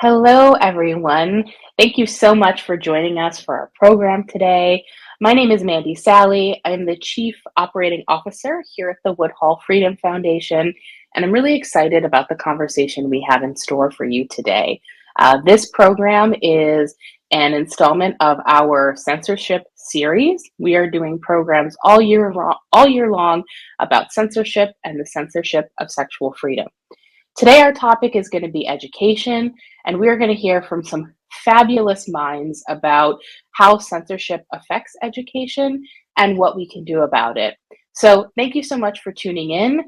Hello, everyone. Thank you so much for joining us for our program today. My name is Mandy Sally. I'm the Chief Operating Officer here at the Woodhull Freedom Foundation, and I'm really excited about the conversation we have in store for you today. This program is an installment of our Censorship Series. We are doing programs all year long about censorship and the censorship of sexual freedom. Today, our topic is going to be education, and we are going to hear from some fabulous minds about how censorship affects education and what we can do about it. So, thank you so much for tuning in.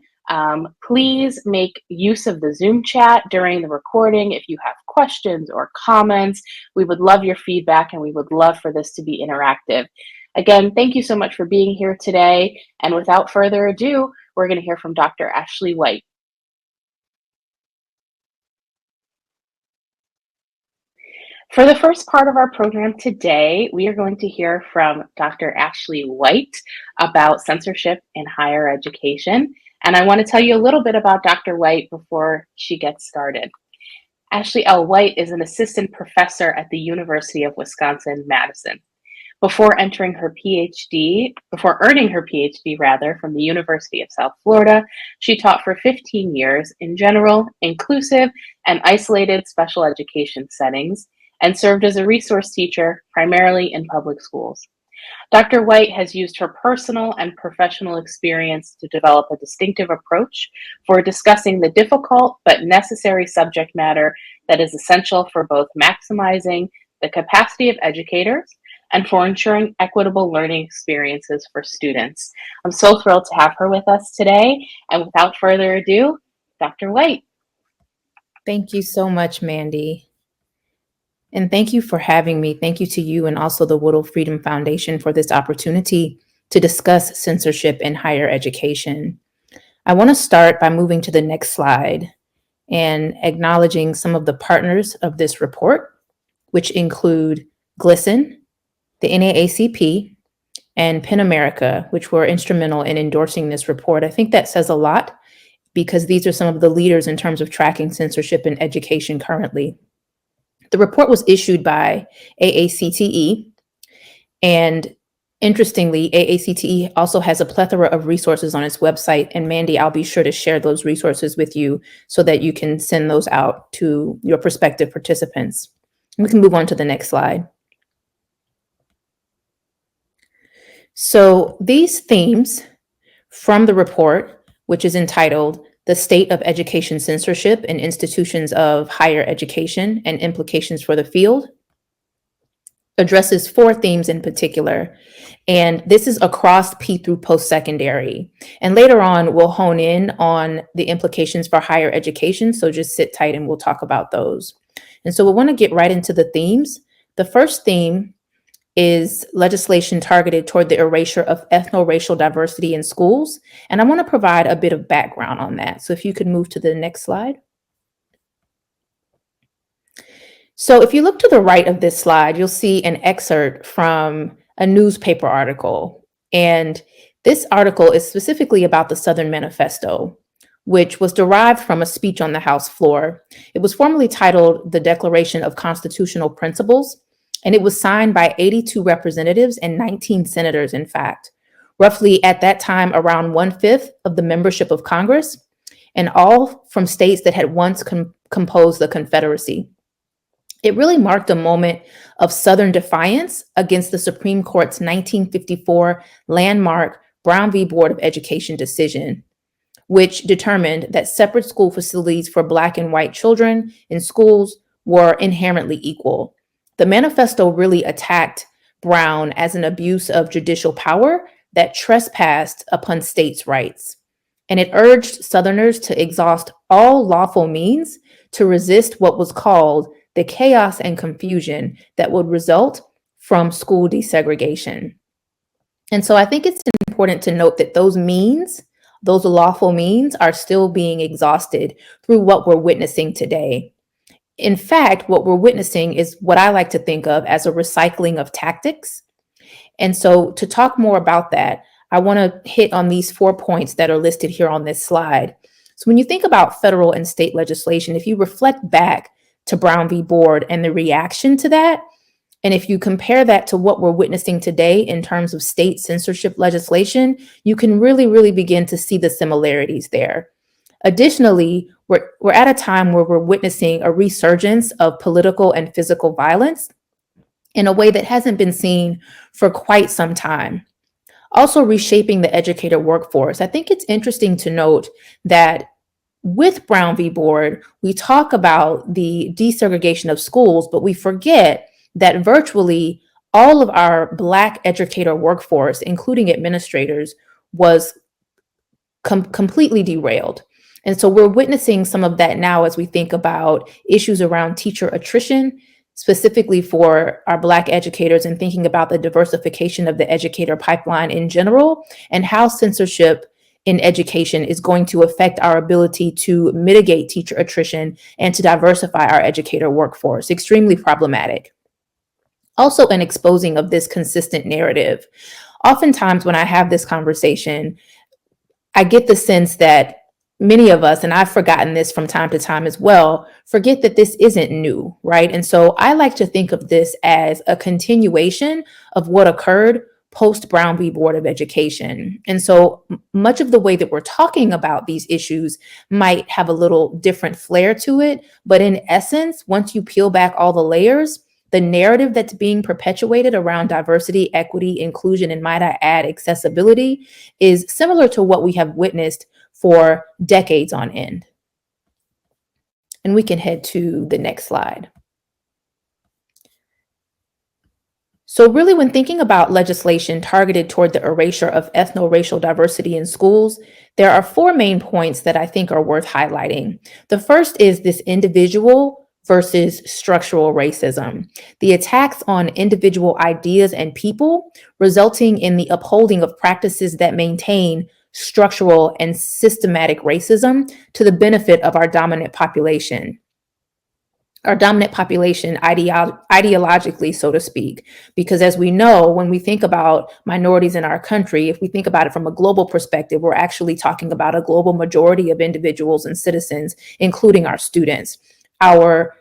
Please make use of the Zoom chat during the recording if you have questions or comments. We would love your feedback and we would love for this to be interactive. Again, thank you so much for being here today. And without further ado, we're going to hear from Dr. Ashley White. For the first part of our program today, we are going to hear from Dr. Ashley White about censorship in higher education. And I want to tell you a little bit about Dr. White before she gets started. Ashley L. White is an assistant professor at the University of Wisconsin-Madison. Before earning her PhD from the University of South Florida, she taught for 15 years in general, inclusive, and isolated special education settings, and served as a resource teacher primarily in public schools. Dr. White has used her personal and professional experience to develop a distinctive approach for discussing the difficult but necessary subject matter that is essential for both maximizing the capacity of educators and for ensuring equitable learning experiences for students. I'm so thrilled to have her with us today. And without further ado, Dr. White. Thank you so much, Mandy. And thank you for having me. Thank you to you and also the Woodhull Freedom Foundation for this opportunity to discuss censorship in higher education. I want to start by moving to the next slide and acknowledging some of the partners of this report, which include GLSEN, the NAACP, and PEN America, which were instrumental in endorsing this report. I think that says a lot because these are some of the leaders in terms of tracking censorship in education currently. The report was issued by AACTE, and interestingly, AACTE also has a plethora of resources on its website, and Mandy, I'll be sure to share those resources with you so that you can send those out to your prospective participants. We can move on to the next slide. So these themes from the report, which is entitled The State of Education Censorship in Institutions of Higher Education and Implications for the Field, addresses 4 themes in particular. And this is across P through post-secondary. And later on, we'll hone in on the implications for higher education. So just sit tight and we'll talk about those. And so we want to get right into the themes. The first theme is legislation targeted toward the erasure of ethno-racial diversity in schools. And I want to provide a bit of background on that. So if you could move to the next slide. So if you look to the right of this slide, you'll see an excerpt from a newspaper article. And this article is specifically about the Southern Manifesto, which was derived from a speech on the House floor. It was formerly titled The Declaration of Constitutional Principles, and it was signed by 82 representatives and 19 senators, in fact, roughly at that time around 1/5 of the membership of Congress, and all from states that had once composed the Confederacy. It really marked a moment of Southern defiance against the Supreme Court's 1954 landmark Brown v. Board of Education decision, which determined that separate school facilities for Black and white children in schools were inherently equal. The manifesto really attacked Brown as an abuse of judicial power that trespassed upon states' rights. And it urged Southerners to exhaust all lawful means to resist what was called the chaos and confusion that would result from school desegregation. And so I think it's important to note that those means, those lawful means, are still being exhausted through what we're witnessing today. In fact, what we're witnessing is what I like to think of as a recycling of tactics. And so to talk more about that, I want to hit on these 4 points that are listed here on this slide. So when you think about federal and state legislation, if you reflect back to Brown v. Board and the reaction to that. And if you compare that to what we're witnessing today in terms of state censorship legislation, you can really, really begin to see the similarities there. Additionally, we're at a time where we're witnessing a resurgence of political and physical violence in a way that hasn't been seen for quite some time. Also, reshaping the educator workforce. I think it's interesting to note that with Brown v. Board, we talk about the desegregation of schools, but we forget that virtually all of our Black educator workforce, including administrators, was completely derailed. And so we're witnessing some of that now as we think about issues around teacher attrition, specifically for our Black educators, and thinking about the diversification of the educator pipeline in general, and how censorship in education is going to affect our ability to mitigate teacher attrition and to diversify our educator workforce. Extremely problematic. Also, an exposing of this consistent narrative. Oftentimes, when I have this conversation, I get the sense that many of us, and I've forgotten this from time to time as well, forget that this isn't new, right? And so I like to think of this as a continuation of what occurred post Brown v. Board of Education. And so much of the way that we're talking about these issues might have a little different flair to it. But in essence, once you peel back all the layers, the narrative that's being perpetuated around diversity, equity, inclusion, and might I add, accessibility is similar to what we have witnessed for decades on end. And we can head to the next slide. So really, when thinking about legislation targeted toward the erasure of ethno-racial diversity in schools, there are four main points that I think are worth highlighting. The first is this individual versus structural racism, the attacks on individual ideas and people, resulting in the upholding of practices that maintain structural and systematic racism to the benefit of our dominant population. Ideologically, so to speak, because as we know, when we think about minorities in our country, if we think about it from a global perspective, we're actually talking about a global majority of individuals and citizens, including our students. Our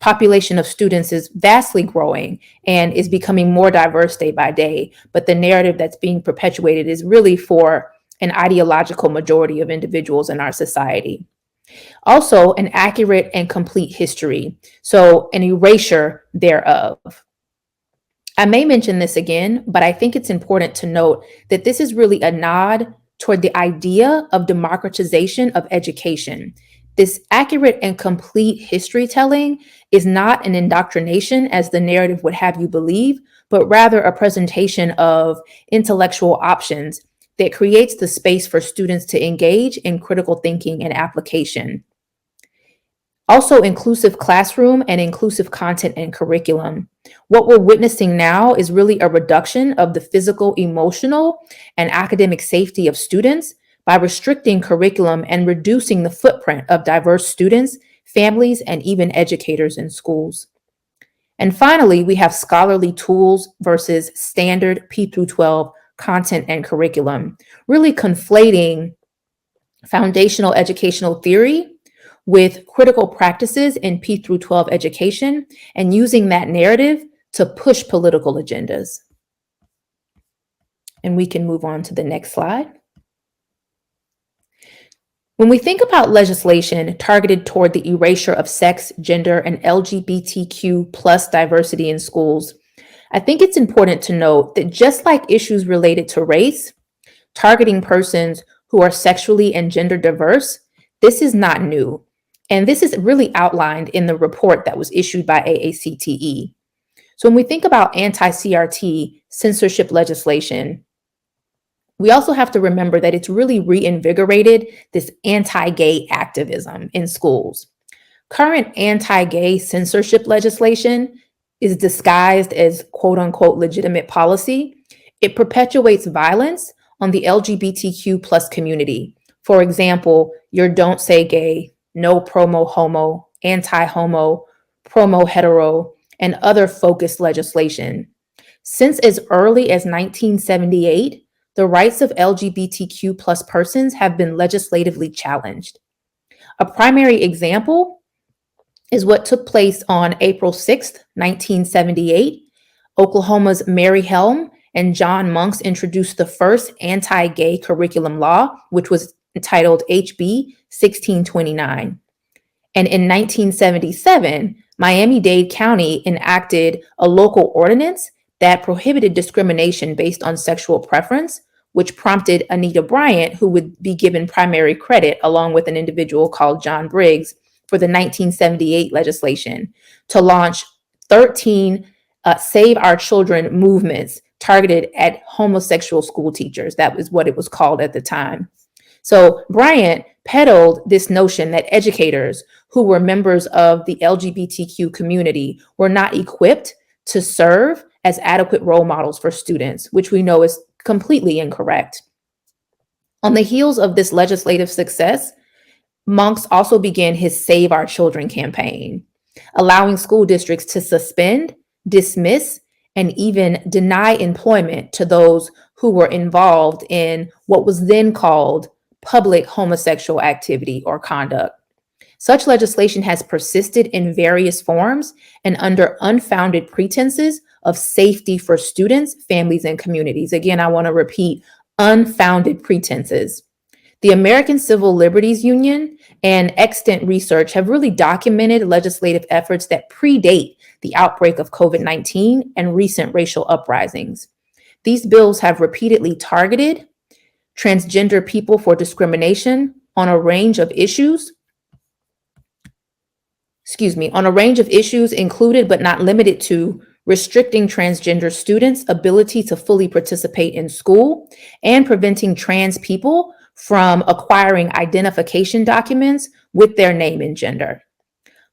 population of students is vastly growing and is becoming more diverse day by day, but the narrative that's being perpetuated is really for an ideological majority of individuals in our society. Also, an accurate and complete history, so an erasure thereof. I may mention this again, but I think it's important to note that this is really a nod toward the idea of democratization of education. This accurate and complete history telling is not an indoctrination, as the narrative would have you believe, but rather a presentation of intellectual options that creates the space for students to engage in critical thinking and application. Also, inclusive classroom and inclusive content and curriculum. What we're witnessing now is really a reduction of the physical, emotional, and academic safety of students by restricting curriculum and reducing the footprint of diverse students, families, and even educators in schools. And finally, we have scholarly tools versus standard P through 12 content and curriculum, really conflating foundational educational theory with critical practices in P through 12 education and using that narrative to push political agendas. And we can move on to the next slide. When we think about legislation targeted toward the erasure of sex, gender, and LGBTQ plus diversity in schools, I think it's important to note that just like issues related to race, targeting persons who are sexually and gender diverse, this is not new. And this is really outlined in the report that was issued by AACTE. So when we think about anti-CRT censorship legislation, we also have to remember that it's really reinvigorated this anti-gay activism in schools. Current anti-gay censorship legislation is disguised as quote unquote legitimate policy. It perpetuates violence on the LGBTQ plus community. For example, your Don't Say Gay, No Promo Homo, Anti-Homo, Promo Hetero, and other focused legislation. Since as early as 1978, the rights of LGBTQ plus persons have been legislatively challenged. A primary example is what took place on April 6th, 1978. Oklahoma's Mary Helm and John Monks introduced the first anti gay curriculum law, which was entitled HB 1629. And in 1977, Miami-Dade County enacted a local ordinance that prohibited discrimination based on sexual preference, which prompted Anita Bryant, who would be given primary credit along with an individual called John Briggs, for the 1978 legislation to launch 13 Save Our Children movements targeted at homosexual school teachers. That was what it was called at the time. So Bryant peddled this notion that educators who were members of the LGBTQ community were not equipped to serve as adequate role models for students, which we know is completely incorrect. On the heels of this legislative success, Monks also began his Save Our Children campaign, allowing school districts to suspend, dismiss, and even deny employment to those who were involved in what was then called public homosexual activity or conduct. Such legislation has persisted in various forms and under unfounded pretenses of safety for students, families, and communities. Again, I want to repeat, unfounded pretenses. The American Civil Liberties Union and extant research have really documented legislative efforts that predate the outbreak of COVID-19 and recent racial uprisings. These bills have repeatedly targeted transgender people for discrimination on a range of issues, included but not limited to restricting transgender students' ability to fully participate in school and preventing trans people from acquiring identification documents with their name and gender.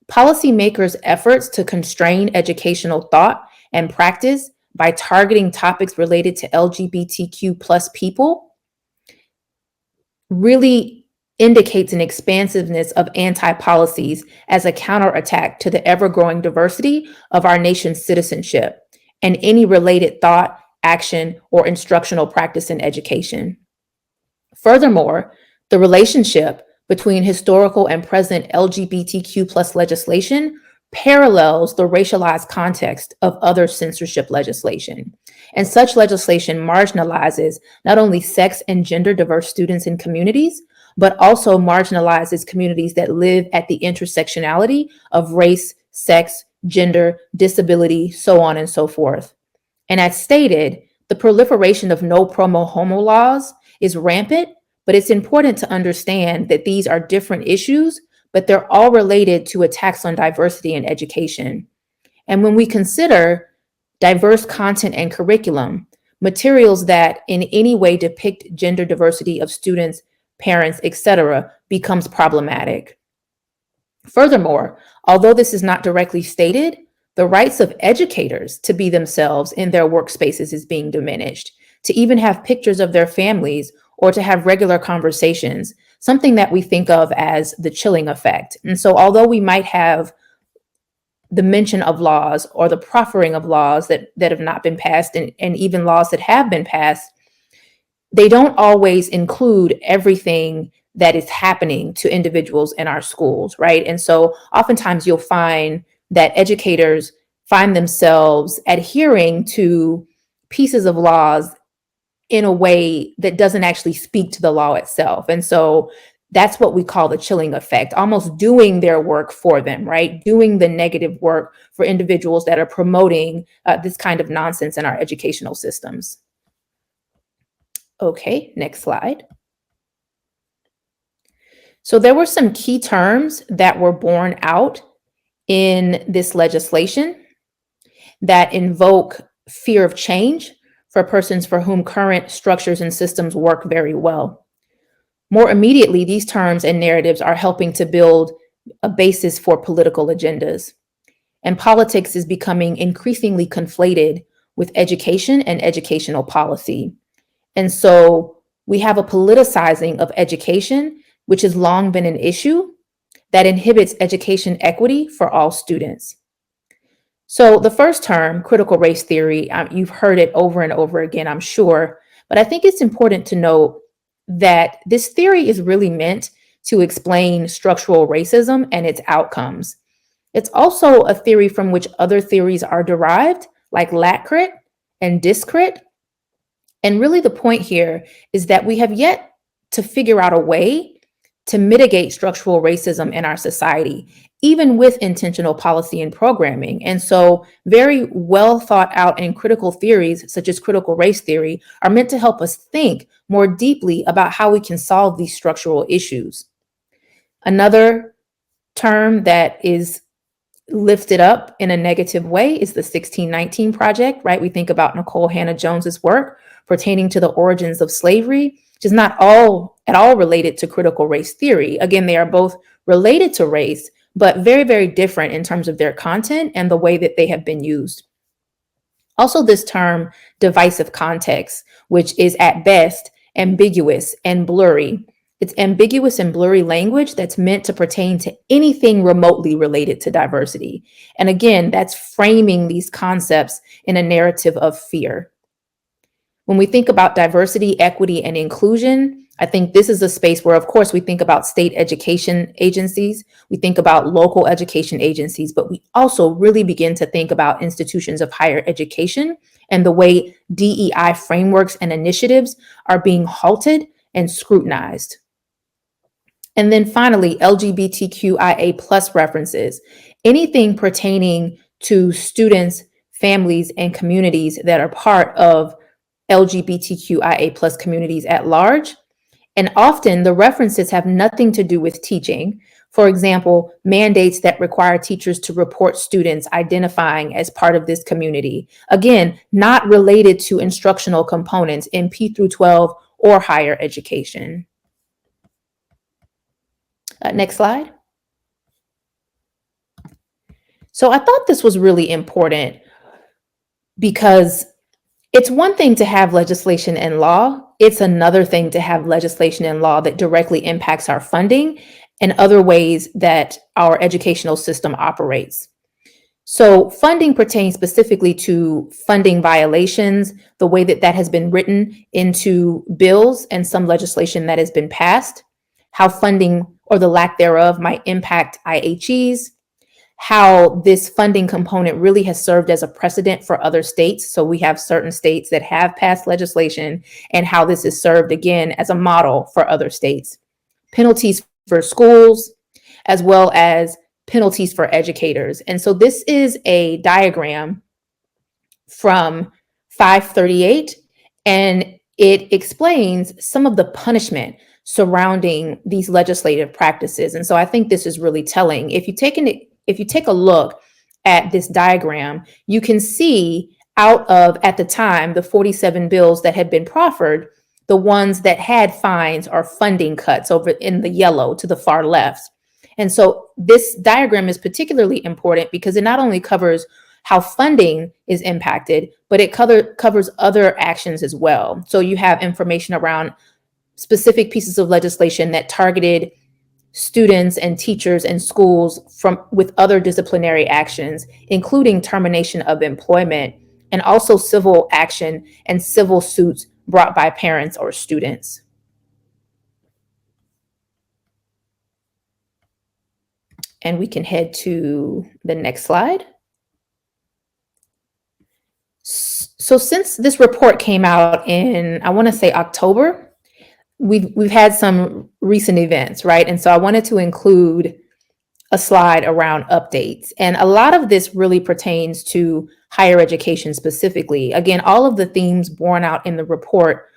Policymakers' efforts to constrain educational thought and practice by targeting topics related to LGBTQ plus people really indicates an expansiveness of anti-policies as a counterattack to the ever-growing diversity of our nation's citizenship and any related thought, action, or instructional practice in education. Furthermore, the relationship between historical and present LGBTQ plus legislation parallels the racialized context of other censorship legislation. And such legislation marginalizes not only sex and gender diverse students and communities, but also marginalizes communities that live at the intersectionality of race, sex, gender, disability, so on and so forth. And as stated, the proliferation of no promo homo laws is rampant, but it's important to understand that these are different issues, but they're all related to attacks on diversity in education. And when we consider diverse content and curriculum, materials that in any way depict gender diversity of students, parents, etc., becomes problematic. Furthermore, although this is not directly stated, the rights of educators to be themselves in their workspaces is being diminished, to even have pictures of their families or to have regular conversations, something that we think of as the chilling effect. And so although we might have the mention of laws or the proffering of laws that have not been passed and even laws that have been passed, they don't always include everything that is happening to individuals in our schools, right? And so oftentimes you'll find that educators find themselves adhering to pieces of laws in a way that doesn't actually speak to the law itself. And so that's what we call the chilling effect, almost doing their work for them, right? Doing the negative work for individuals that are promoting this kind of nonsense in our educational systems. Okay, next slide. So there were some key terms that were borne out in this legislation that invoke fear of change for persons for whom current structures and systems work very well. More immediately, these terms and narratives are helping to build a basis for political agendas. And politics is becoming increasingly conflated with education and educational policy. And so we have a politicizing of education, which has long been an issue that inhibits education equity for all students. So the first term, critical race theory, you've heard it over and over again, I'm sure, but I think it's important to note that this theory is really meant to explain structural racism and its outcomes. It's also a theory from which other theories are derived, like lat crit and discrit. And really, the point here is that we have yet to figure out a way to mitigate structural racism in our society, even with intentional policy and programming. And so, very well thought out and critical theories, such as critical race theory, are meant to help us think more deeply about how we can solve these structural issues. Another term that is lifted up in a negative way is the 1619 Project, right? We think about Nicole Hannah Jones's work pertaining to the origins of slavery, which is not all at all related to critical race theory. Again, they are both related to race, but very, very different in terms of their content and the way that they have been used. Also, this term divisive context, which is at best ambiguous and blurry. It's ambiguous and blurry language that's meant to pertain to anything remotely related to diversity. And again, that's framing these concepts in a narrative of fear. When we think about diversity, equity, and inclusion, I think this is a space where, of course, we think about state education agencies, we think about local education agencies, but we also really begin to think about institutions of higher education and the way DEI frameworks and initiatives are being halted and scrutinized. And then finally, LGBTQIA plus references, anything pertaining to students, families, and communities that are part of LGBTQIA plus communities at large. And often the references have nothing to do with teaching. For example, mandates that require teachers to report students identifying as part of this community. Again, not related to instructional components in P through 12 or higher education. Next slide. So I thought this was really important because it's one thing to have legislation and law. It's another thing to have legislation and law that directly impacts our funding and other ways that our educational system operates. So funding pertains specifically to funding violations, the way that that has been written into bills and some legislation that has been passed, how funding or the lack thereof might impact IHEs, how this funding component really has served as a precedent for other states. So we have certain states that have passed legislation and how this is served again as a model for other states. Penalties for schools, as well as penalties for educators. And so this is a diagram from 538, and it explains some of the punishment surrounding these legislative practices. And so I think this is really telling. If you take a look at this diagram, you can see out of, at the time, the 47 bills that had been proffered, the ones that had fines or funding cuts over in the yellow to the far left. And so this diagram is particularly important because it not only covers how funding is impacted, but it covers other actions as well. So you have information around specific pieces of legislation that targeted students and teachers and schools with other disciplinary actions, including termination of employment, and also civil action and civil suits brought by parents or students. And we can head to the next slide. So since this report came out in, I want to say October, we've had some recent events, right? And so I wanted to include a slide around updates. And a lot of this really pertains to higher education specifically. Again, all of the themes borne out in the report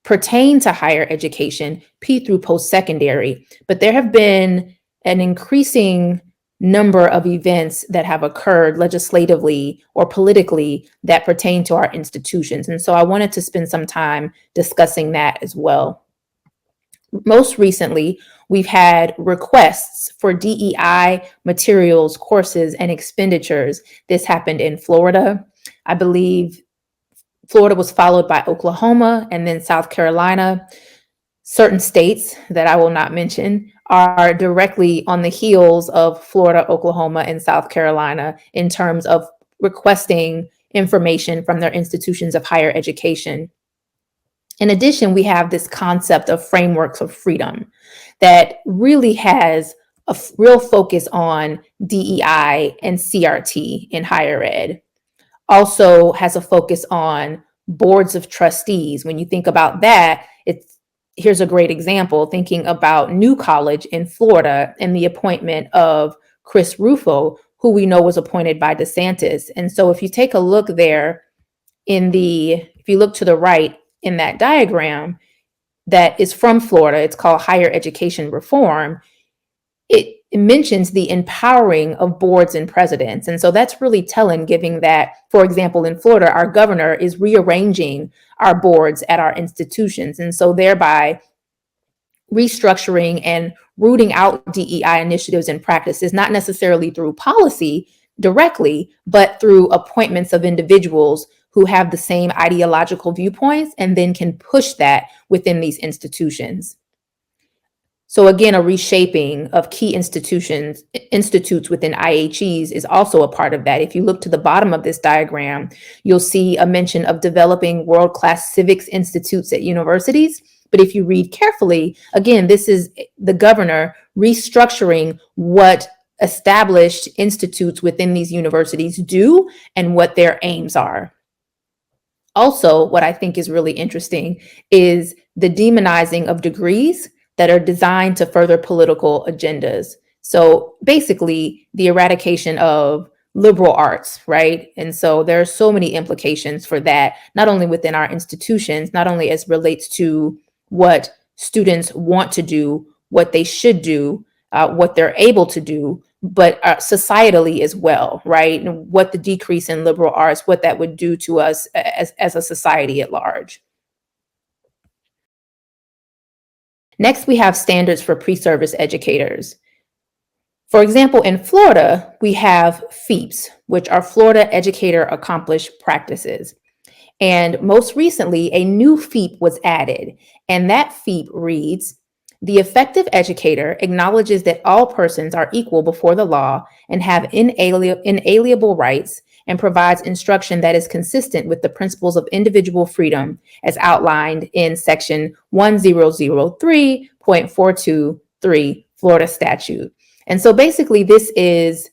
pertain to higher education, P through post-secondary, but there have been an increasing number of events that have occurred legislatively or politically that pertain to our institutions. And so I wanted to spend some time discussing that as well. Most recently, we've had requests for DEI materials, courses, and expenditures. This happened in Florida. I believe Florida was followed by Oklahoma and then South Carolina. Certain states that I will not mention are directly on the heels of Florida, Oklahoma, and South Carolina in terms of requesting information from their institutions of higher education. In addition, we have this concept of frameworks of freedom that really has real focus on DEI and CRT in higher ed. Also has a focus on boards of trustees. When you think about that, here's a great example, thinking about New College in Florida and the appointment of Chris Rufo, who we know was appointed by DeSantis. And so if you take a look there if you look to the right in that diagram that is from Florida, it's called Higher Education Reform. It mentions the empowering of boards and presidents. And so that's really telling, given that, for example, in Florida, our governor is rearranging our boards at our institutions. And so thereby restructuring and rooting out DEI initiatives and practices, not necessarily through policy directly, but through appointments of individuals who have the same ideological viewpoints and then can push that within these institutions. So again, a reshaping of key institutes within IHEs is also a part of that. If you look to the bottom of this diagram, you'll see a mention of developing world-class civics institutes at universities. But if you read carefully, again, this is the governor restructuring what established institutes within these universities do and what their aims are. Also, what I think is really interesting is the demonizing of degrees that are designed to further political agendas. So basically, the eradication of liberal arts, right? And so there are so many implications for that, not only within our institutions, not only as relates to what students want to do, what they should do, what they're able to do, but societally as well, right? And what the decrease in liberal arts, what that would do to us as a society at large. Next, we have standards for pre-service educators. For example, in Florida, we have FEAPS, which are Florida Educator Accomplished Practices. And most recently, a new FEAP was added, and that FEAP reads, "The effective educator acknowledges that all persons are equal before the law and have inalienable rights and provides instruction that is consistent with the principles of individual freedom as outlined in section 1003.423 Florida statute." And so basically this is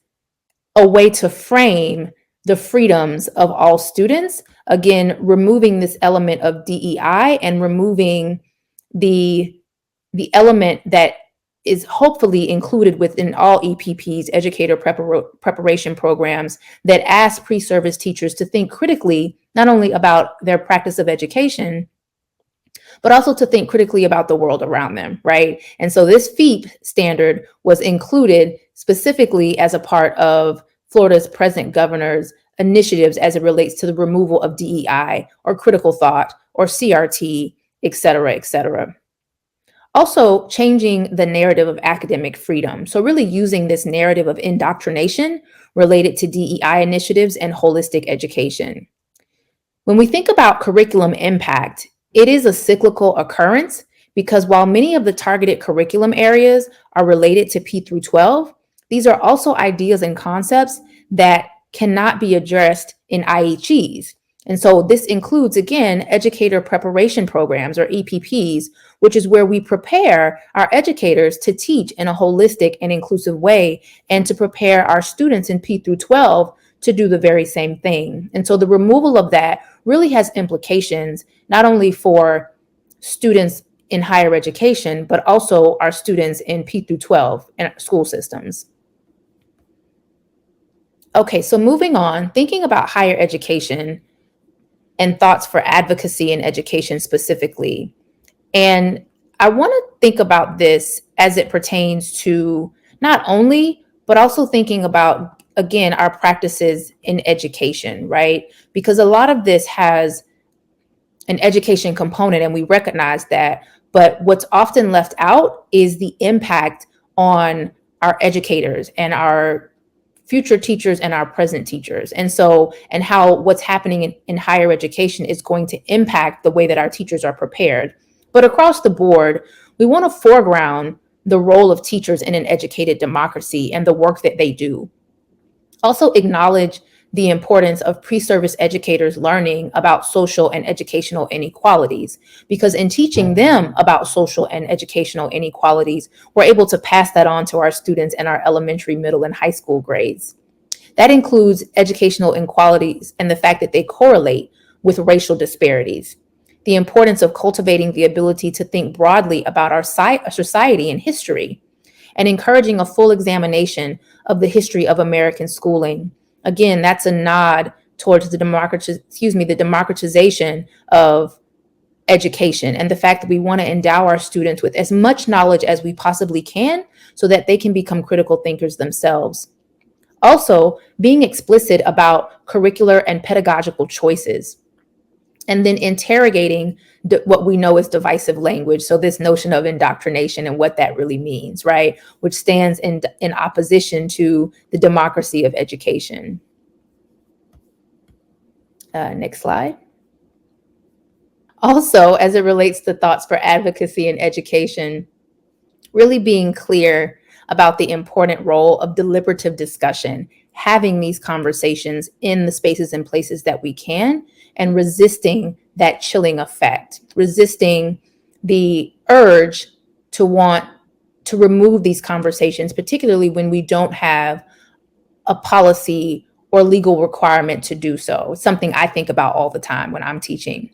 a way to frame the freedoms of all students, again, removing this element of DEI and removing the element that is hopefully included within all EPPs, educator preparation programs, that ask pre-service teachers to think critically, not only about their practice of education, but also to think critically about the world around them, right? And so this FEAP standard was included specifically as a part of Florida's present governor's initiatives as it relates to the removal of DEI or critical thought or CRT, et cetera, et cetera. Also, changing the narrative of academic freedom. So really using this narrative of indoctrination related to DEI initiatives and holistic education. When we think about curriculum impact, it is a cyclical occurrence because while many of the targeted curriculum areas are related to P through 12, these are also ideas and concepts that cannot be addressed in IHEs. And so this includes, again, educator preparation programs or EPPs, which is where we prepare our educators to teach in a holistic and inclusive way and to prepare our students in P through 12 to do the very same thing. And so the removal of that really has implications not only for students in higher education, but also our students in P through 12 in school systems. Okay, so moving on, thinking about higher education and thoughts for advocacy in education specifically. And I want to think about this as it pertains to not only, but also thinking about, again, our practices in education, right? Because a lot of this has an education component and we recognize that, but what's often left out is the impact on our educators and our future teachers and our present teachers. And how what's happening in higher education is going to impact the way that our teachers are prepared. But across the board, we want to foreground the role of teachers in an educated democracy and the work that they do. Also acknowledge the importance of pre-service educators learning about social and educational inequalities, because in teaching them about social and educational inequalities, we're able to pass that on to our students in our elementary, middle, and high school grades. That includes educational inequalities and the fact that they correlate with racial disparities. The importance of cultivating the ability to think broadly about our society and history, and encouraging a full examination of the history of American schooling. Again, that's a nod towards the democratization of education, and the fact that we want to endow our students with as much knowledge as we possibly can so that they can become critical thinkers themselves. Also, being explicit about curricular and pedagogical choices, and then interrogating what we know as divisive language. So this notion of indoctrination and what that really means, right? Which stands in opposition to the democracy of education. Next slide. Also, as it relates to thoughts for advocacy in education, really being clear about the important role of deliberative discussion, having these conversations in the spaces and places that we can, and resisting that chilling effect, resisting the urge to want to remove these conversations, particularly when we don't have a policy or legal requirement to do so. It's something I think about all the time when I'm teaching.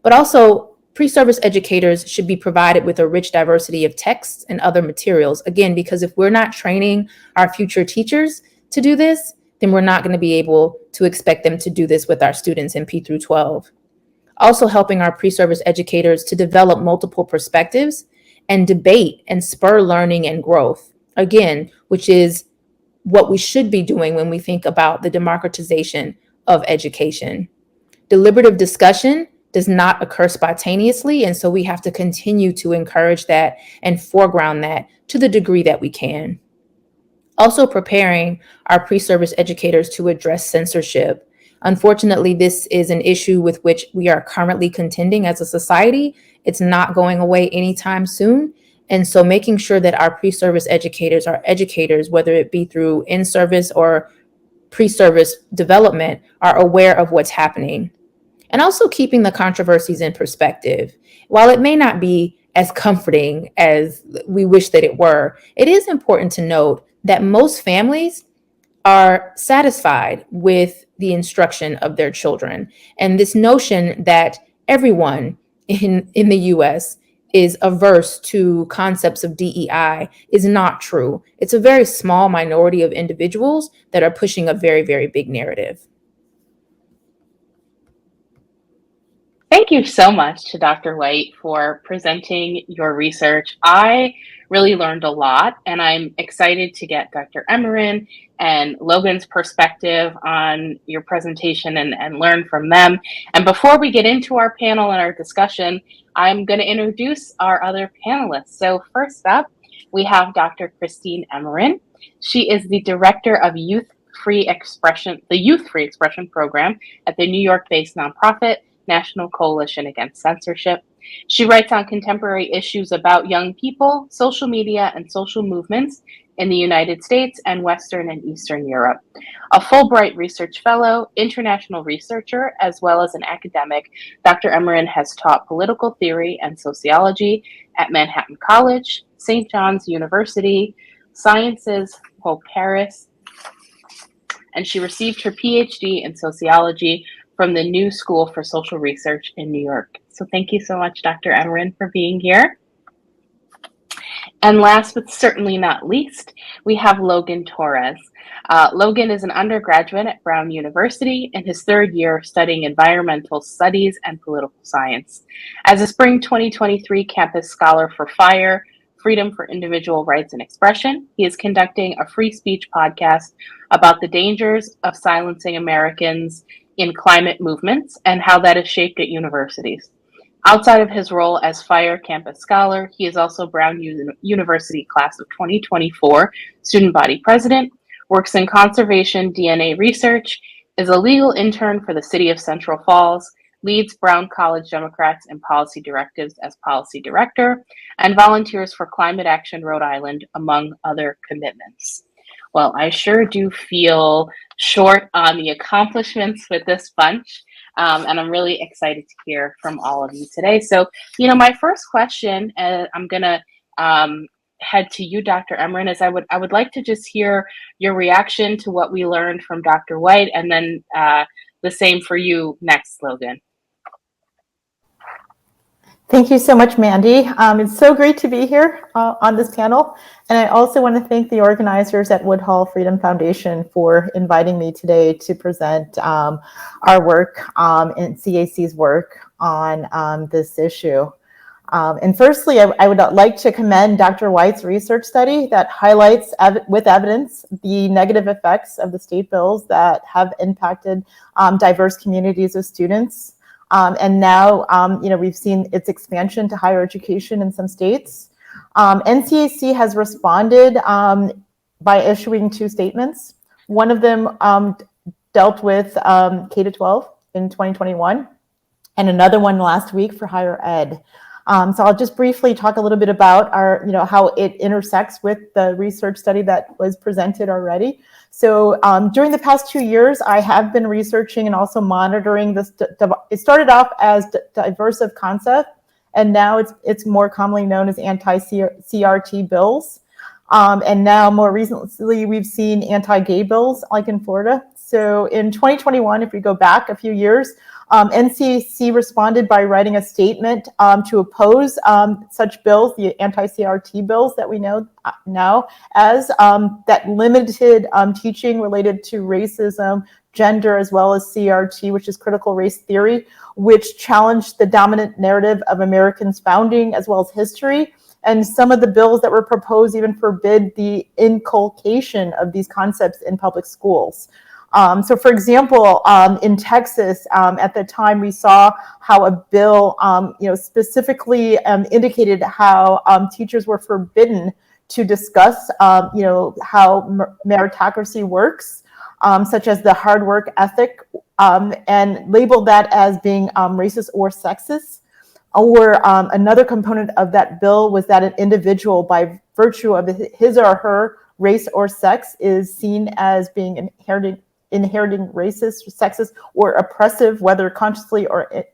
But also, pre-service educators should be provided with a rich diversity of texts and other materials. Again, because if we're not training our future teachers to do this, then we're not going to be able to expect them to do this with our students in P through 12. Also helping our pre-service educators to develop multiple perspectives and debate and spur learning and growth. Again, which is what we should be doing when we think about the democratization of education. Deliberative discussion does not occur spontaneously, and so we have to continue to encourage that and foreground that to the degree that we can. Also preparing our pre-service educators to address censorship. Unfortunately, this is an issue with which we are currently contending as a society. It's not going away anytime soon. And so making sure that our pre-service educators are educators, whether it be through in-service or pre-service development, are aware of what's happening. And also keeping the controversies in perspective. While it may not be as comforting as we wish that it were, it is important to note that most families are satisfied with the instruction of their children. And this notion that everyone in the US is averse to concepts of DEI is not true. It's a very small minority of individuals that are pushing a very, very big narrative. Thank you so much to Dr. White for presenting your research. I really learned a lot, and I'm excited to get Dr. Emeran and Logan's perspective on your presentation and learn from them. And before we get into our panel and our discussion, I'm going to introduce our other panelists. So first up, we have Dr. Christine Emeran. She is the Director of the Youth Free Expression Program at the New York-based nonprofit National Coalition Against Censorship. She writes on contemporary issues about young people, social media, and social movements in the United States and Western and Eastern Europe. A Fulbright Research Fellow, international researcher, as well as an academic, Dr. Emeran has taught political theory and sociology at Manhattan College, St. John's University, Sciences Po Paris, and she received her PhD in sociology from the New School for Social Research in New York. So thank you so much, Dr. Emeran, for being here. And last but certainly not least, we have Logan Torres. Logan is an undergraduate at Brown University in his third year studying environmental studies and political science. As a spring 2023 campus scholar for FIRE, Freedom for Individual Rights and Expression, he is conducting a free speech podcast about the dangers of silencing Americans in climate movements and how that is shaped at universities. Outside of his role as FIRE campus scholar, he is also Brown University class of 2024 student body president, works in conservation DNA research, is a legal intern for the city of Central Falls, leads Brown College Democrats in policy directives as policy director, and volunteers for Climate Action Rhode Island, among other commitments. Well, I sure do feel short on the accomplishments with this bunch. And I'm really excited to hear from all of you today. So, my first question, I'm going to um, head to you, Dr. Emeran, is I would like to just hear your reaction to what we learned from Dr. White, and then the same for you next, Logan. Thank you so much, Mandy. It's so great to be here on this panel. And I also want to thank the organizers at Woodhull Freedom Foundation for inviting me today to present our work and CAC's work on this issue. And firstly, I would like to commend Dr. White's research study that highlights with evidence the negative effects of the state bills that have impacted diverse communities of students. And now, we've seen its expansion to higher education in some states. NCAC has responded by issuing two statements. One of them dealt with K-12 in 2021, and another one last week for higher ed. So I'll just briefly talk a little bit about how it intersects with the research study that was presented already. So during the past 2 years, I have been researching and also monitoring this. It started off as diversive concept, and now it's more commonly known as anti-CRT bills. And now more recently, we've seen anti-gay bills like in Florida. So in 2021, if we go back a few years, NCAC responded by writing a statement to oppose such bills, the anti-CRT bills that we know now as, that limited teaching related to racism, gender, as well as CRT, which is critical race theory, which challenged the dominant narrative of Americans' founding as well as history. And some of the bills that were proposed even forbid the inculcation of these concepts in public schools. So for example, in Texas, at the time we saw how a bill, specifically indicated how teachers were forbidden to discuss, how meritocracy works, such as the hard work ethic, and labeled that as being racist or sexist. Or another component of that bill was that an individual, by virtue of his or her race or sex, is seen as being inheriting racist, sexist, or oppressive, whether consciously or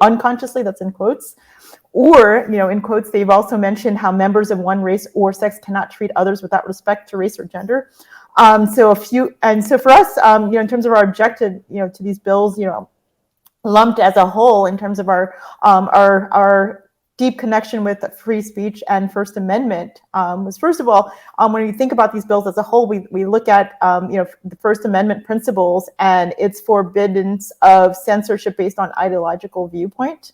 unconsciously, that's in quotes. Or, in quotes, they've also mentioned how members of one race or sex cannot treat others without respect to race or gender. So for us, in terms of our objective, to these bills, lumped as a whole in terms of our deep connection with free speech and First Amendment was, first of all, when you think about these bills as a whole, we look at the First Amendment principles and its forbiddance of censorship based on ideological viewpoint.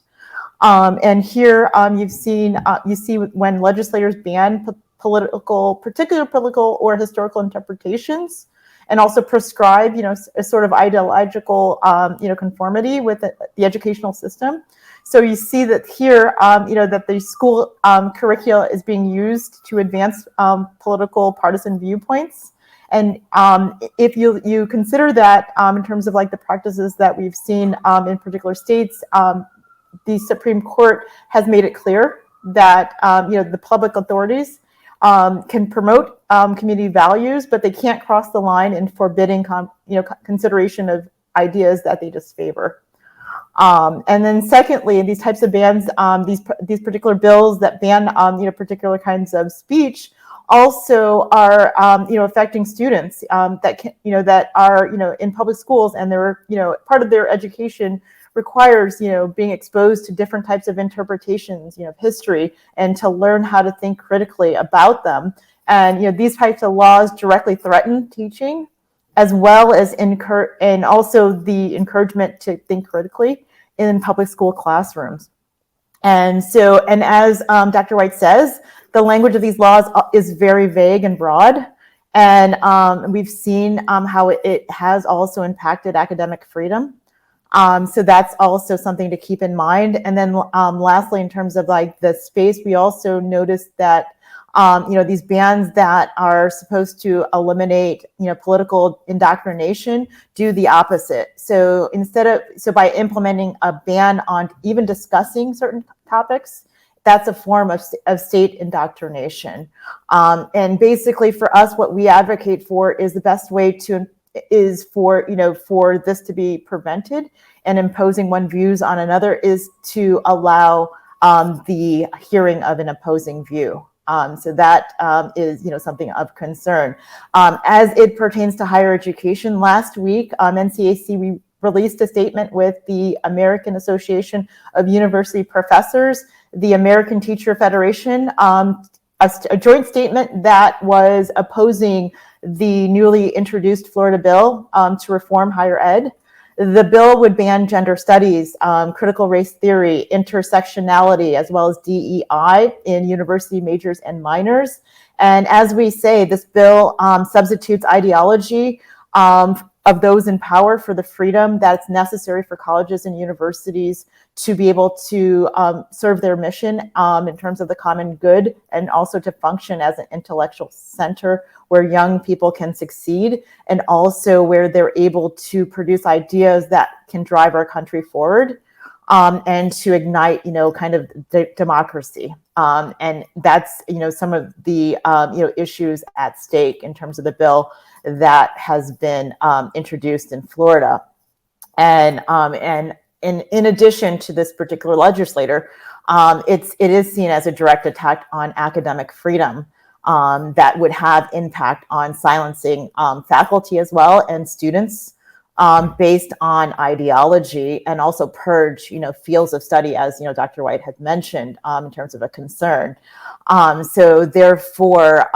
And here you see when legislators ban particular political or historical interpretations, and also prescribe, a sort of ideological, conformity with the educational system. So you see that here, that the school curricula is being used to advance political partisan viewpoints. And if you consider that in terms of like the practices that we've seen in particular states, the Supreme Court has made it clear that the public authorities can promote community values, but they can't cross the line in forbidding consideration of ideas that they disfavor. And then secondly, these types of bans, these particular bills that ban particular kinds of speech also are affecting students that are in public schools, and they're part of their education requires being exposed to different types of interpretations of history, and to learn how to think critically about them. And these types of laws directly threaten teaching, as well as and also the encouragement to think critically in public school classrooms. And so, and as Dr. White says, the language of these laws is very vague and broad. And we've seen how it has also impacted academic freedom. So that's also something to keep in mind. And then lastly, in terms of like the space, we also noticed that these bans that are supposed to eliminate political indoctrination do the opposite. So by implementing a ban on even discussing certain topics that's a form of state indoctrination. And basically for us, what we advocate for is the best way is for this to be prevented, and imposing one views on another is to allow the hearing of an opposing view. So that is something of concern. As it pertains to higher education, last week NCAC, we released a statement with the American Association of University Professors, the American Teacher Federation, a joint statement that was opposing the newly introduced Florida bill to reform higher ed. The bill would ban gender studies, critical race theory, intersectionality, as well as DEI in university majors and minors. And as we say, this bill substitutes ideology of those in power for the freedom that's necessary for colleges and universities to be able to serve their mission in terms of the common good, and also to function as an intellectual center where young people can succeed, and also where they're able to produce ideas that can drive our country forward, and to ignite, kind of democracy. And that's, some of the, issues at stake in terms of the bill that has been introduced in Florida. And in addition to this particular legislator, it is seen as a direct attack on academic freedom that would have impact on silencing faculty as well, and students based on ideology, and also purge, fields of study, as Dr. White had mentioned, in terms of a concern. So therefore,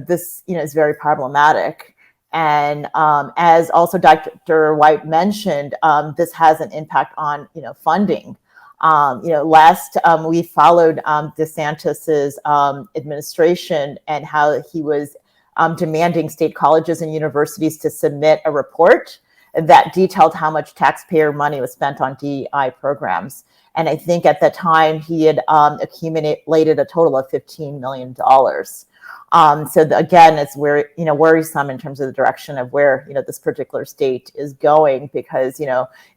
this is very problematic. And as also Dr. White mentioned, this has an impact on funding. Last we followed DeSantis's administration, and how he was demanding state colleges and universities to submit a report that detailed how much taxpayer money was spent on DEI programs. And I think at the time he had accumulated a total of $15 million. Again, it's worrisome in terms of the direction of where this particular state is going, because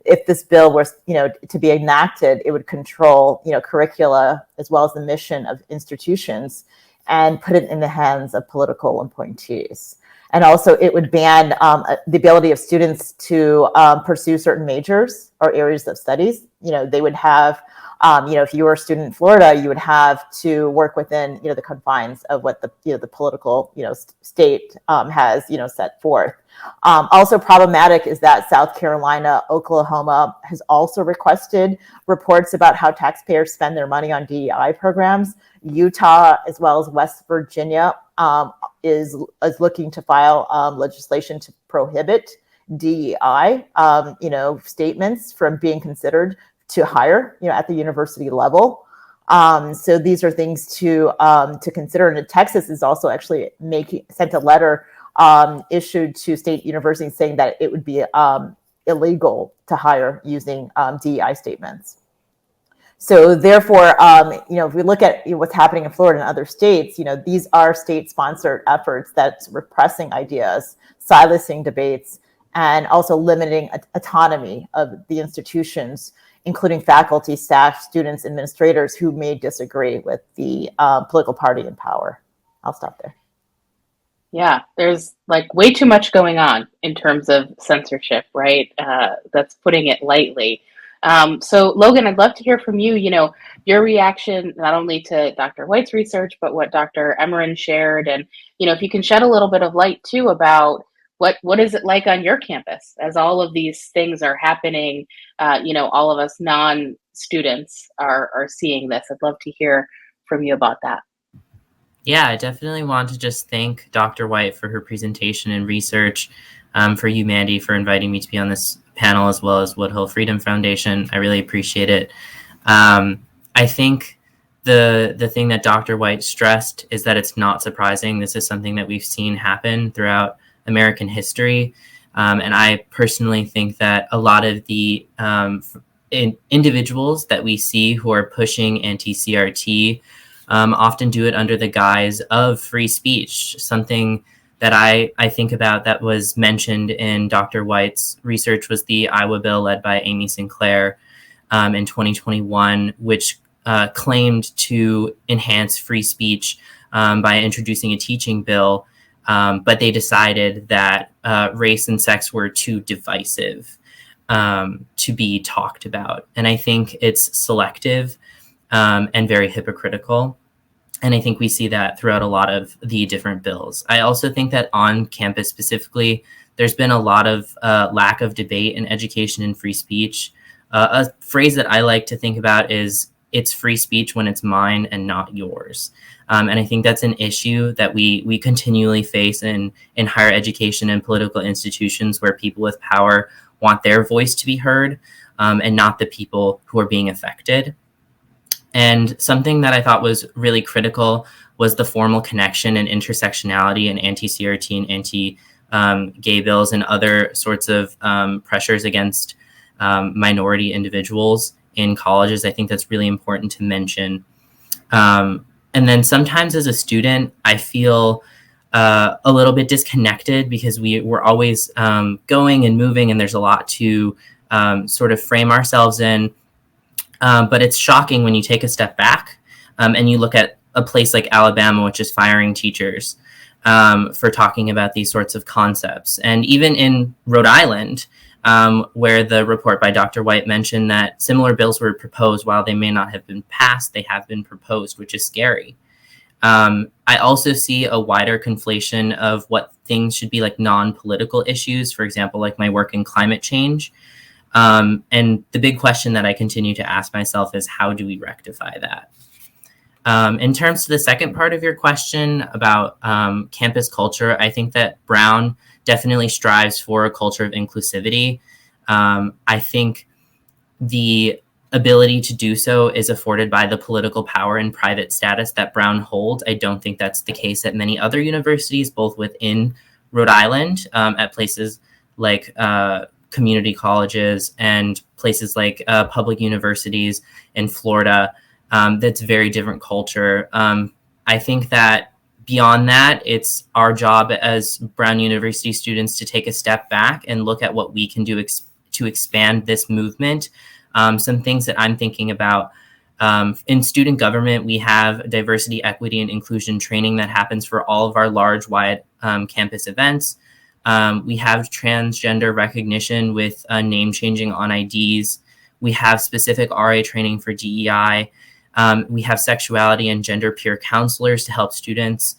if this bill was to be enacted, it would control curricula as well as the mission of institutions, and put it in the hands of political appointees. And also it would ban the ability of students to pursue certain majors or areas of studies. They would have, if you were a student in Florida, you would have to work within, the confines of what the political, state has, set forth. Also problematic is that South Carolina, Oklahoma has also requested reports about how taxpayers spend their money on DEI programs. Utah, as well as West Virginia, is looking to file legislation to prohibit DEI, statements from being considered to hire, at the university level. So these are things to consider. And Texas is also actually sent a letter issued to state universities saying that it would be illegal to hire using DEI statements. So therefore, if we look at what's happening in Florida and other states, these are state-sponsored efforts that's repressing ideas, silencing debates, and also limiting autonomy of the institutions, including faculty, staff, students, administrators who may disagree with the political party in power. I'll stop there. Yeah, there's like way too much going on in terms of censorship, right? That's putting it lightly. So Logan, I'd love to hear from you, your reaction, not only to Dr. White's research, but what Dr. Emeran shared. And, if you can shed a little bit of light too about what is it like on your campus as all of these things are happening, all of us non-students are seeing this. I'd love to hear from you about that. Yeah, I definitely want to just thank Dr. White for her presentation and research, for you, Mandy, for inviting me to be on this panel, as well as Woodhull Freedom Foundation. I really appreciate it. I think the thing that Dr. White stressed is that it's not surprising. This is something that we've seen happen throughout American history. And I personally think that a lot of the individuals that we see who are pushing anti-CRT often do it under the guise of free speech. Something that I think about that was mentioned in Dr. White's research was the Iowa bill led by Amy Sinclair in 2021, which claimed to enhance free speech by introducing a teaching bill, but they decided that race and sex were too divisive to be talked about. And I think it's selective and very hypocritical. And I think we see that throughout a lot of the different bills. I also think that on campus specifically, there's been a lot of lack of debate in education and free speech. A phrase that I like to think about is, it's free speech when it's mine and not yours. And I think that's an issue that we continually face in higher education and political institutions, where people with power want their voice to be heard and not the people who are being affected. And something that I thought was really critical was the formal connection and intersectionality and anti-CRT and anti-gay bills and other sorts of pressures against minority individuals in colleges. I think that's really important to mention. And then sometimes as a student, I feel a little bit disconnected because we're always going and moving, and there's a lot to sort of frame ourselves in. But it's shocking when you take a step back and you look at a place like Alabama, which is firing teachers for talking about these sorts of concepts. And even in Rhode Island, where the report by Dr. White mentioned that similar bills were proposed. While they may not have been passed, they have been proposed, which is scary. I also see a wider conflation of what things should be like non-political issues, for example, like my work in climate change. And the big question that I continue to ask myself is, how do we rectify that? In terms of the second part of your question about campus culture, I think that Brown definitely strives for a culture of inclusivity. I think the ability to do so is afforded by the political power and private status that Brown holds. I don't think that's the case at many other universities, both within Rhode Island, at places like community colleges and places like public universities in Florida. That's very different culture. I think that beyond that, it's our job as Brown University students to take a step back and look at what we can do to expand this movement. Some things that I'm thinking about, in student government, we have diversity, equity, and inclusion training that happens for all of our large, wide campus events. We have transgender recognition with name changing on IDs. We have specific RA training for DEI. We have sexuality and gender peer counselors to help students.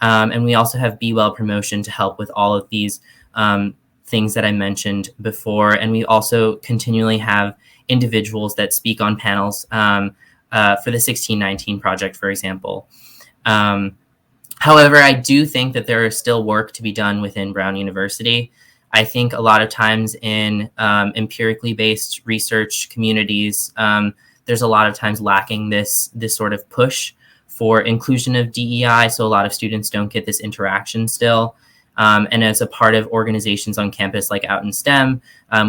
And we also have Be Well promotion to help with all of these things that I mentioned before. And we also continually have individuals that speak on panels for the 1619 project, for example. However, I do think that there is still work to be done within Brown University. I think a lot of times in empirically based research communities, there's a lot of times lacking this sort of push for inclusion of DEI. So a lot of students don't get this interaction still. And as a part of organizations on campus like Out in STEM,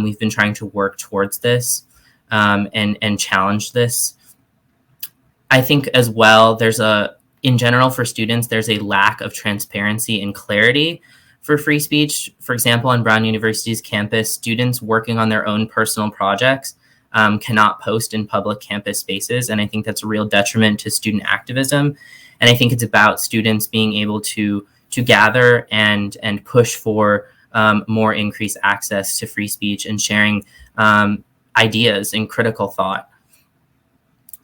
we've been trying to work towards this and challenge this. I think as well, in general for students, there's a lack of transparency and clarity for free speech. For example, on Brown University's campus, students working on their own personal projects cannot post in public campus spaces. And I think that's a real detriment to student activism. And I think it's about students being able to gather and push for more increased access to free speech and sharing ideas and critical thought.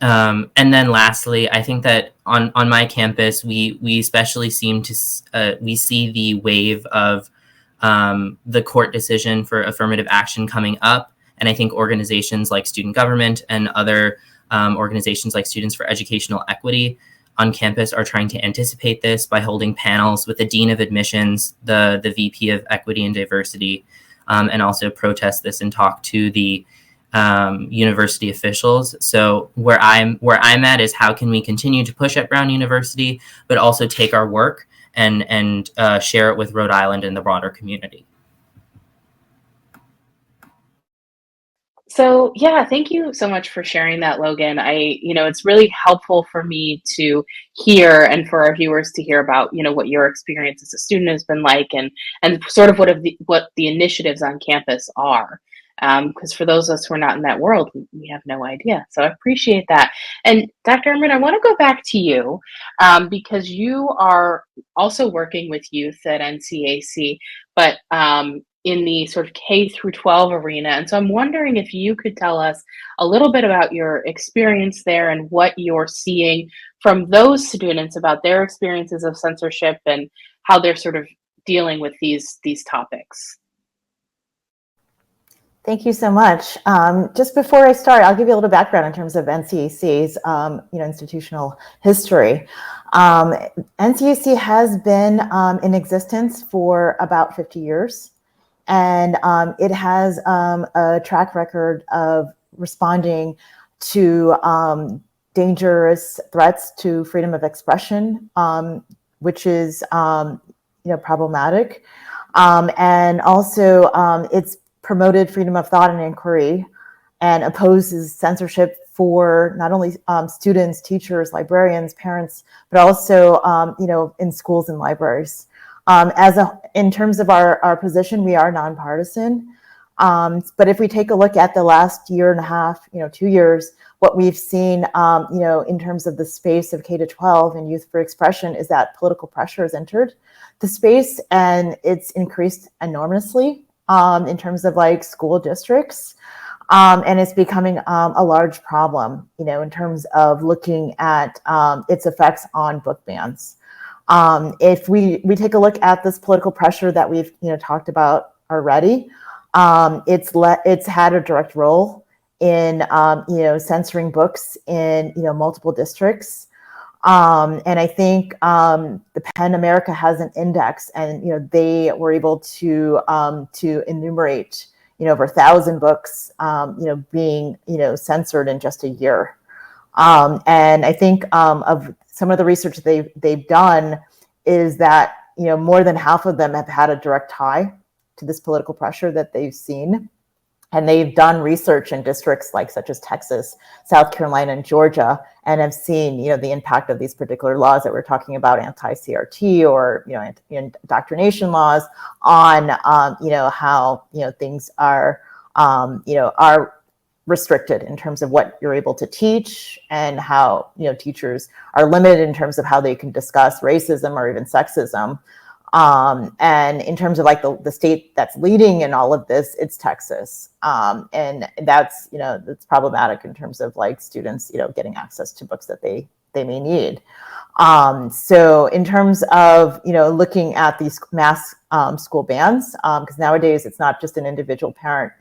And then lastly, I think that on my campus, we especially we see the wave of the court decision for affirmative action coming up. And I think organizations like Student Government and other organizations like Students for Educational Equity on campus are trying to anticipate this by holding panels with the Dean of Admissions, the VP of Equity and Diversity, and also protest this and talk to the university officials. So where I'm at is, how can we continue to push at Brown University, but also take our work and share it with Rhode Island and the broader community. So yeah, thank you so much for sharing that, Logan. It's really helpful for me to hear, and for our viewers to hear about, what your experience as a student has been like, and sort of what the initiatives on campus are. Because for those of us who are not in that world, we have no idea. So I appreciate that. And Dr. Emeran, I want to go back to you because you are also working with youth at NCAC, but in the sort of K through 12 arena. And so I'm wondering if you could tell us a little bit about your experience there and what you're seeing from those students about their experiences of censorship and how they're sort of dealing with these topics. Thank you so much. Just before I start, I'll give you a little background in terms of NCAC's institutional history. NCAC has been in existence for about 50 years, and it has a track record of responding to dangerous threats to freedom of expression, which is problematic, and also it's promoted freedom of thought and inquiry and opposes censorship for not only students, teachers, librarians, parents, but also in schools and libraries. In terms of our position, we are nonpartisan. But if we take a look at the last year and a half, 2 years, what we've seen, in terms of the space of K to 12 and youth for expression is that political pressure has entered the space, and it's increased enormously in terms of like school districts. And it's becoming a large problem, in terms of looking at its effects on book bans. If we take a look at this political pressure that we've talked about already, it's had a direct role in censoring books in multiple districts. And I think the PEN America has an index, and they were able to enumerate over 1,000 books being censored in just a year. And I think of some of the research they've done is that more than half of them have had a direct tie to this political pressure that they've seen. And they've done research in districts such as Texas, South Carolina, and Georgia, and have seen the impact of these particular laws that we're talking about, anti-CRT or indoctrination laws, on how things are restricted in terms of what you're able to teach, and how teachers are limited in terms of how they can discuss racism or even sexism. And in terms of the state that's leading in all of this, it's Texas. And that's, that's problematic in terms of students, getting access to books that they may need. So in terms of, looking at these mass school bans, because nowadays it's not just an individual parent,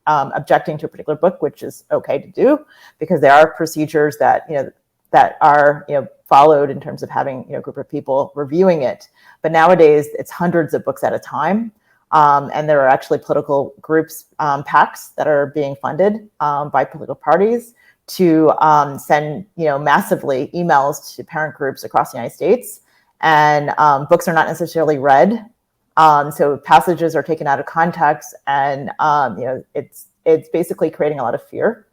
objecting to a particular book, which is okay to do, because there are procedures that, that are followed in terms of having a group of people reviewing it. But nowadays it's hundreds of books at a time, and there are actually political groups, PACs, that are being funded by political parties to send massively emails to parent groups across the United States, and books are not necessarily read. So passages are taken out of context, and it's basically creating a lot of fear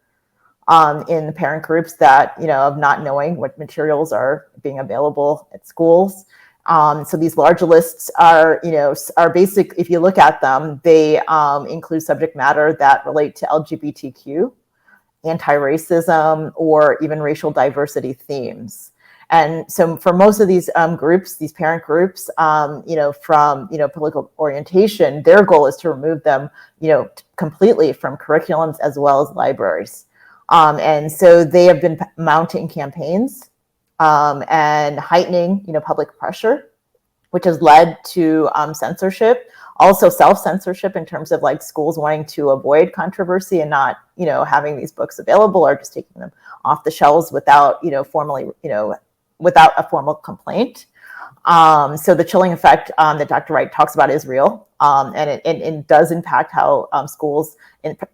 in the parent groups that, of not knowing what materials are being available at schools. So these large lists are basic. If you look at them, they include subject matter that relate to LGBTQ, anti-racism, or even racial diversity themes. And so for most of these groups, these parent groups, from political orientation, their goal is to remove them, completely from curriculums as well as libraries. And so they have been mounting campaigns and heightening, public pressure, which has led to censorship, also self-censorship in terms of schools wanting to avoid controversy and not, having these books available, or just taking them off the shelves without, formally, without a formal complaint. So the chilling effect that Dr. Wright talks about is real, and it does impact how schools,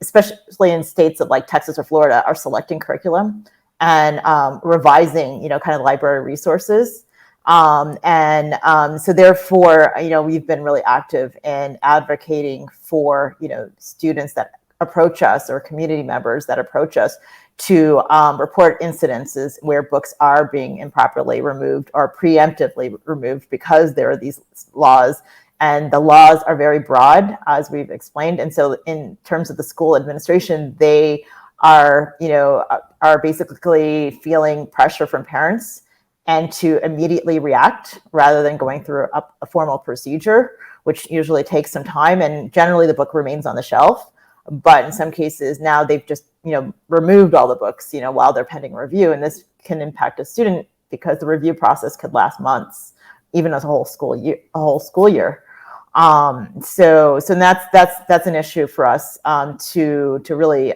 especially in states of Texas or Florida, are selecting curriculum and revising, kind of library resources. So therefore, we've been really active in advocating for, students that approach us, or community members that approach us, to report incidences where books are being improperly removed or preemptively removed because there are these laws And the laws are very broad, as we've explained. And so in terms of the school administration, they are, are basically feeling pressure from parents and to immediately react rather than going through a formal procedure, which usually takes some time. And generally the book remains on the shelf. But in some cases now they've just, removed all the books, while they're pending review. And this can impact a student because the review process could last months, even as a whole school year. So that's an issue for us to really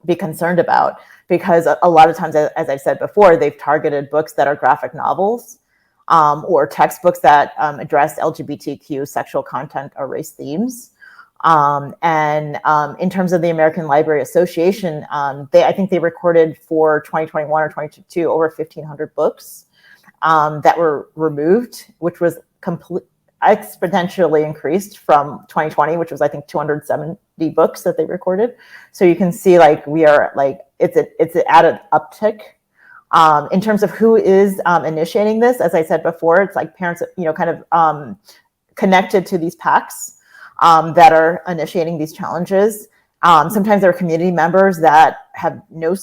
be concerned about, because a lot of times, as I've said before, they've targeted books that are graphic novels or textbooks that address LGBTQ sexual content or race themes. And in terms of the American Library Association, I think they recorded for 2021 or 2022 over 1,500 books that were removed, which was exponentially increased from 2020, which was I think 270 books that they recorded. So you can see we are it's an added uptick. In terms of who is initiating this, as I said before, it's parents, kind of connected to these PACs that are initiating these challenges. Sometimes there are community members that have no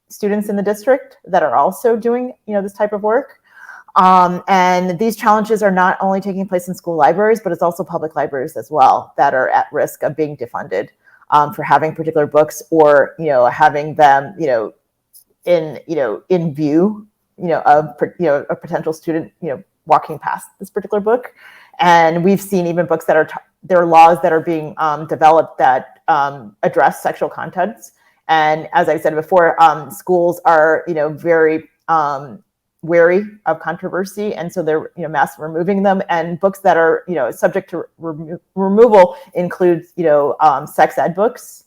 students in the district that are also doing, this type of work. And these challenges are not only taking place in school libraries, but it's also public libraries as well that are at risk of being defunded for having particular books or, having them, in view, of, a potential student, walking past this particular book. And we've seen even books that there are laws that are being developed that address sexual contents. And as I said before, schools are, very wary of controversy, and so they're mass removing them. And books that are subject to removal include sex ed books,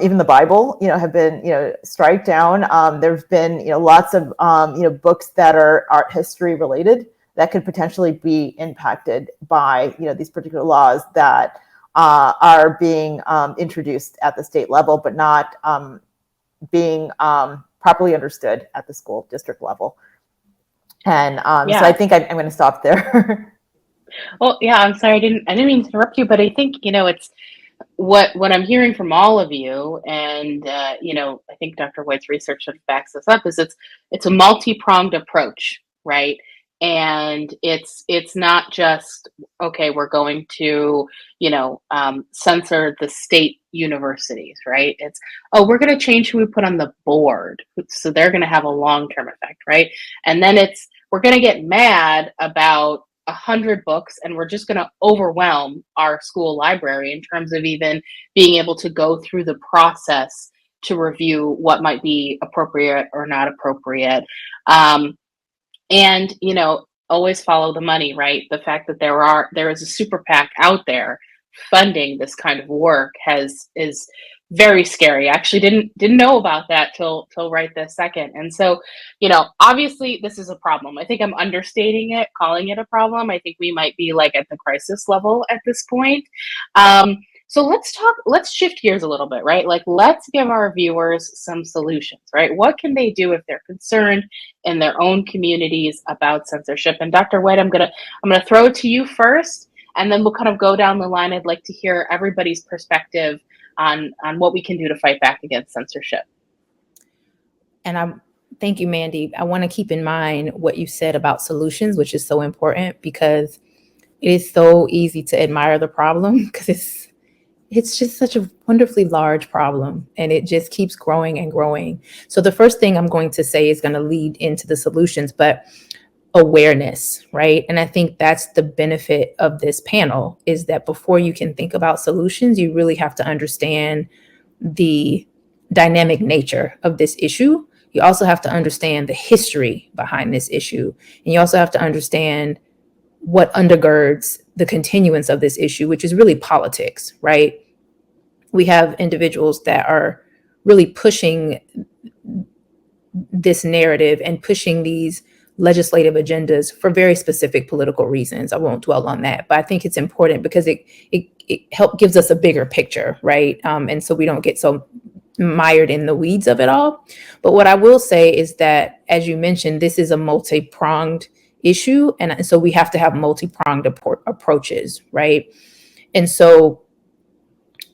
even the Bible have been strike down. There's been lots of books that are art history related that could potentially be impacted by these particular laws that are being introduced at the state level, but not being properly understood at the school district level. And so I think I'm going to stop there. Well, yeah, I'm sorry, I didn't mean to interrupt you, but I think it's what I'm hearing from all of you, and I think Dr. White's research sort of backs this up, is it's a multi-pronged approach, right? And it's not just, okay, we're going to censor the state universities, right? It's, we're going to change who we put on the board, so they're going to have a long-term effect, right? And then we're going to get mad about 100 books, and we're just going to overwhelm our school library in terms of even being able to go through the process to review what might be appropriate or not appropriate. And always follow the money, right? The fact that there is a super PAC out there funding this kind of work is very scary. I actually didn't know about that till right this second. And so, obviously this is a problem. I think I'm understating it, calling it a problem. I think we might be at the crisis level at this point. So let's shift gears a little bit, right? Let's give our viewers some solutions, right? What can they do if they're concerned in their own communities about censorship? And Dr. White, I'm gonna throw it to you first, and then we'll kind of go down the line. I'd like to hear everybody's perspective on what we can do to fight back against censorship. And thank you, Mandy. I want to keep in mind what you said about solutions, which is so important, because it is so easy to admire the problem, because it's just such a wonderfully large problem, and it just keeps growing and growing. So the first thing I'm going to say is going to lead into the solutions, but awareness, right? And I think that's the benefit of this panel, is that before you can think about solutions, you really have to understand the dynamic nature of this issue. You also have to understand the history behind this issue. And you also have to understand what undergirds the continuance of this issue, which is really politics, right? We have individuals that are really pushing this narrative and pushing these legislative agendas for very specific political reasons. I won't dwell on that, but I think it's important because it gives us a bigger picture, right? And so we don't get so mired in the weeds of it all. But what I will say is that, as you mentioned, this is a multi-pronged issue. And so we have to have multi-pronged approaches, right? And so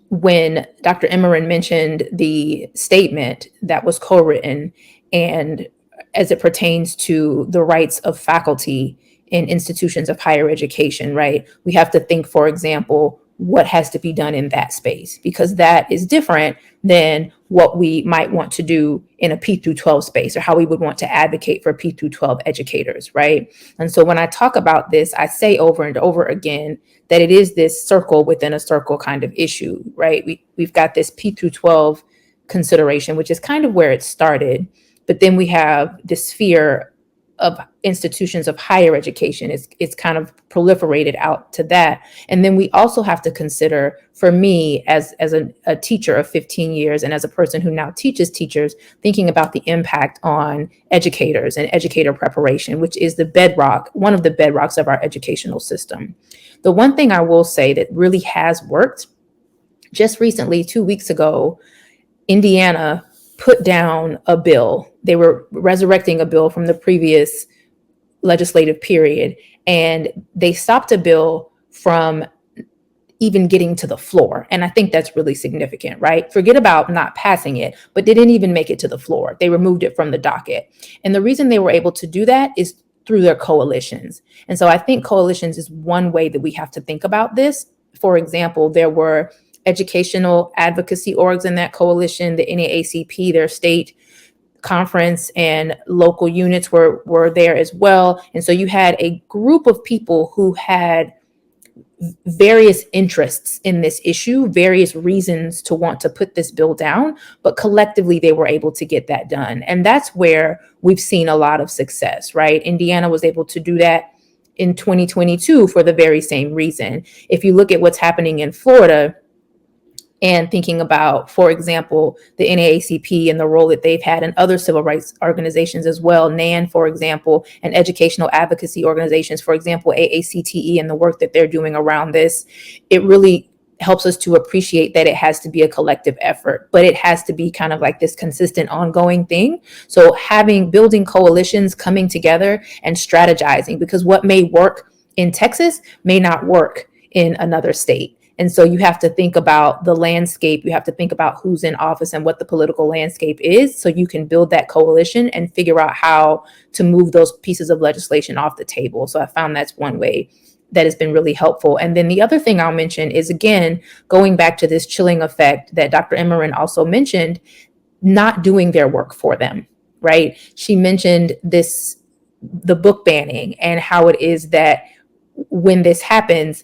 when Dr. Emeran mentioned the statement that was co-written, and as it pertains to the rights of faculty in institutions of higher education, right? We have to think, for example, what has to be done in that space, because that is different than what we might want to do in a P through 12 space, or how we would want to advocate for P through 12 educators, right? And so when I talk about this, I say over and over again that it is this circle within a circle kind of issue, right? We've got this P through 12 consideration, which is kind of where it started, but then we have this sphere of institutions of higher education. It's kind of proliferated out to that. And then we also have to consider, for me, as a teacher of 15 years and as a person who now teaches teachers, thinking about the impact on educators and educator preparation, which is the bedrock, one of the bedrocks of our educational system. The one thing I will say that really has worked, just recently, 2 weeks ago, Indiana put down a bill. They were resurrecting a bill from the previous legislative period, and they stopped a bill from even getting to the floor. And I think that's really significant, right? Forget about not passing it, but they didn't even make it to the floor. They removed it from the docket. And the reason they were able to do that is through their coalitions. And so I think coalitions is one way that we have to think about this. For example, there were educational advocacy orgs in that coalition, the NAACP, their state conference, and local units were there as well. And so you had a group of people who had various interests in this issue, various reasons to want to put this bill down, but collectively they were able to get that done. And that's where we've seen a lot of success, right? Indiana was able to do that in 2022 for the very same reason. If you look at what's happening in Florida, and thinking about, for example, the NAACP and the role that they've had in other civil rights organizations as well, NAN, for example, and educational advocacy organizations, for example, AACTE, and the work that they're doing around this, it really helps us to appreciate that it has to be a collective effort, but it has to be kind of like this consistent ongoing thing. So building coalitions, coming together and strategizing, because what may work in Texas may not work in another state. And so you have to think about the landscape. You have to think about who's in office and what the political landscape is, so you can build that coalition and figure out how to move those pieces of legislation off the table. So I found that's one way that has been really helpful. And then the other thing I'll mention is, again, going back to this chilling effect that Dr. Emeran also mentioned, not doing their work for them, right? She mentioned the book banning, and how it is that when this happens,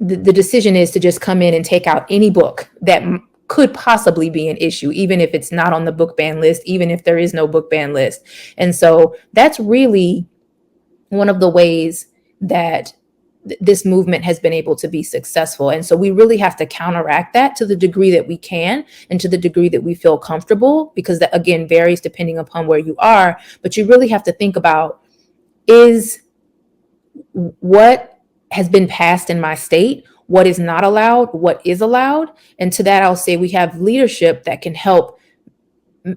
the decision is to just come in and take out any book that could possibly be an issue, even if it's not on the book ban list, even if there is no book ban list. And so that's really one of the ways that this movement has been able to be successful. And so we really have to counteract that to the degree that we can, and to the degree that we feel comfortable, because that, again, varies depending upon where you are. But you really have to think about, is what has been passed in my state, what is not allowed, what is allowed. And to that, I'll say we have leadership that can help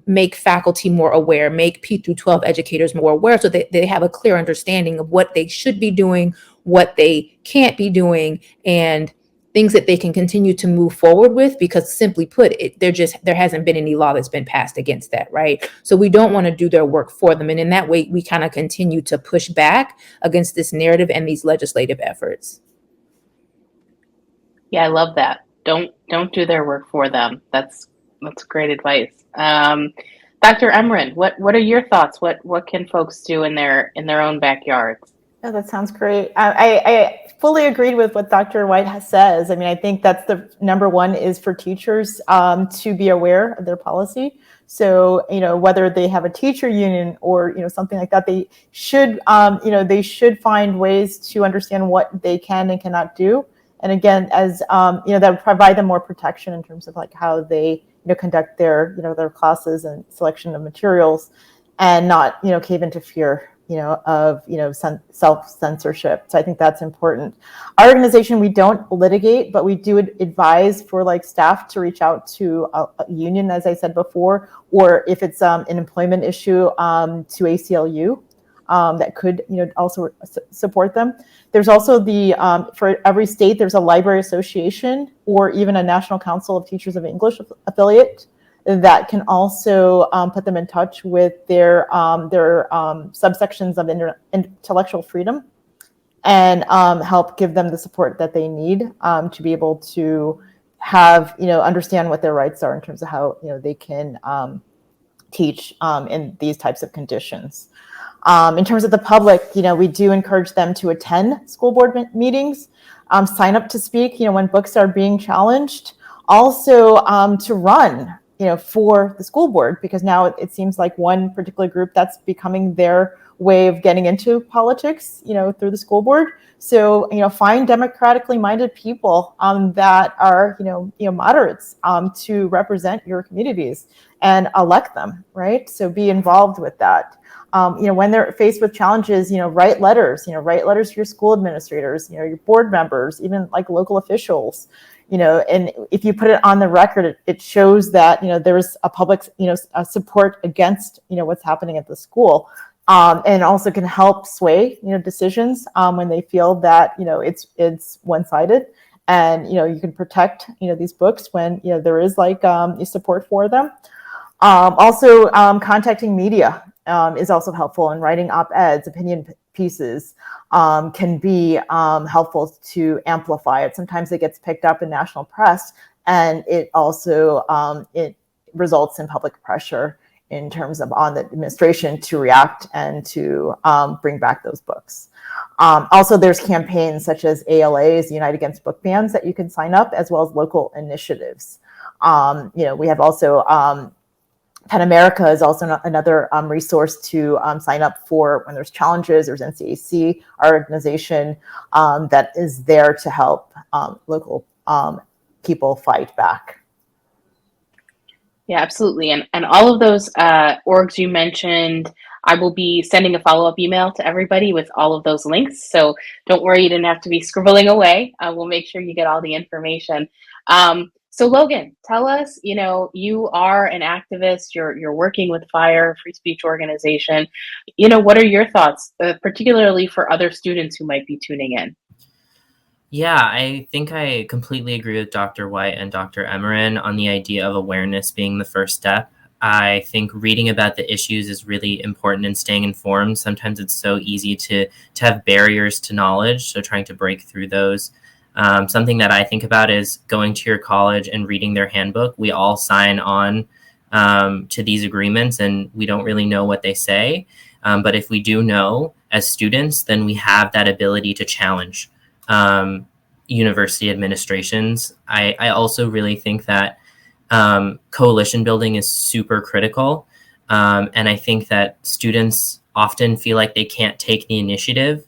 make faculty more aware, make P through 12 educators more aware, so that they have a clear understanding of what they should be doing, what they can't be doing, and things that they can continue to move forward with, because simply put, there hasn't been any law that's been passed against that, right? So we don't want to do their work for them. And in that way, we kind of continue to push back against this narrative and these legislative efforts. Yeah, I love that. Don't do their work for them. That's great advice. Dr. Emeran, what are your thoughts? What can folks do in their own backyards? Oh, that sounds great. I fully agreed with what Dr. White says. I mean, I think that's the number one, is for teachers to be aware of their policy. So, whether they have a teacher union or, something like that, they should, they should find ways to understand what they can and cannot do. And again, as, that would provide them more protection in terms of like how they, conduct their, their classes and selection of materials, and not, cave into fear of self-censorship. So I think that's important. Our organization, we don't litigate, but we do advise for like staff to reach out to a union, as I said before, or if it's an employment issue, to ACLU. that could, also support them. There's also for every state, there's a library association or even a National Council of Teachers of English affiliate that can also put them in touch with their subsections of intellectual freedom and help give them the support that they need to be able to have, understand what their rights are in terms of how, they can teach in these types of conditions. In terms of the public, we do encourage them to attend school board meetings, sign up to speak, when books are being challenged, also to run, for the school board, because now it seems like one particular group that's becoming their way of getting into politics, through the school board. So, find democratically minded people that are, moderates to represent your communities and elect them, right? So be involved with that. When they're faced with challenges, write letters to your school administrators, your board members, even like local officials, and if you put it on the record, it shows that, there's a public, a support against, what's happening at the school. And also can help sway, decisions when they feel that, it's one-sided. And, you can protect, these books when, there is like support for them. Also, contacting media is also helpful, and writing op-eds, opinion pieces can be helpful to amplify it. Sometimes it gets picked up in national press, and it also it results in public pressure in terms of on the administration to react and to bring back those books. Also, there's campaigns such as ALA's Unite Against Book Bans that you can sign up, as well as local initiatives. We have also PEN America is also another resource to sign up for when there's challenges. There's NCAC, our organization that is there to help local people fight back. Yeah, absolutely. And all of those orgs you mentioned, I will be sending a follow-up email to everybody with all of those links. So don't worry, you didn't have to be scribbling away. We'll make sure you get all the information. So Logan, tell us, you are an activist, you're working with FIRE, Free Speech Organization. What are your thoughts, particularly for other students who might be tuning in? Yeah, I think I completely agree with Dr. White and Dr. Emeran on the idea of awareness being the first step. I think reading about the issues is really important and staying informed. Sometimes it's so easy to have barriers to knowledge, so trying to break through those. Something that I think about is going to your college and reading their handbook. We all sign on to these agreements, and we don't really know what they say. But if we do know as students, then we have that ability to challenge university administrations. I also really think that coalition building is super critical. And I think that students often feel like they can't take the initiative.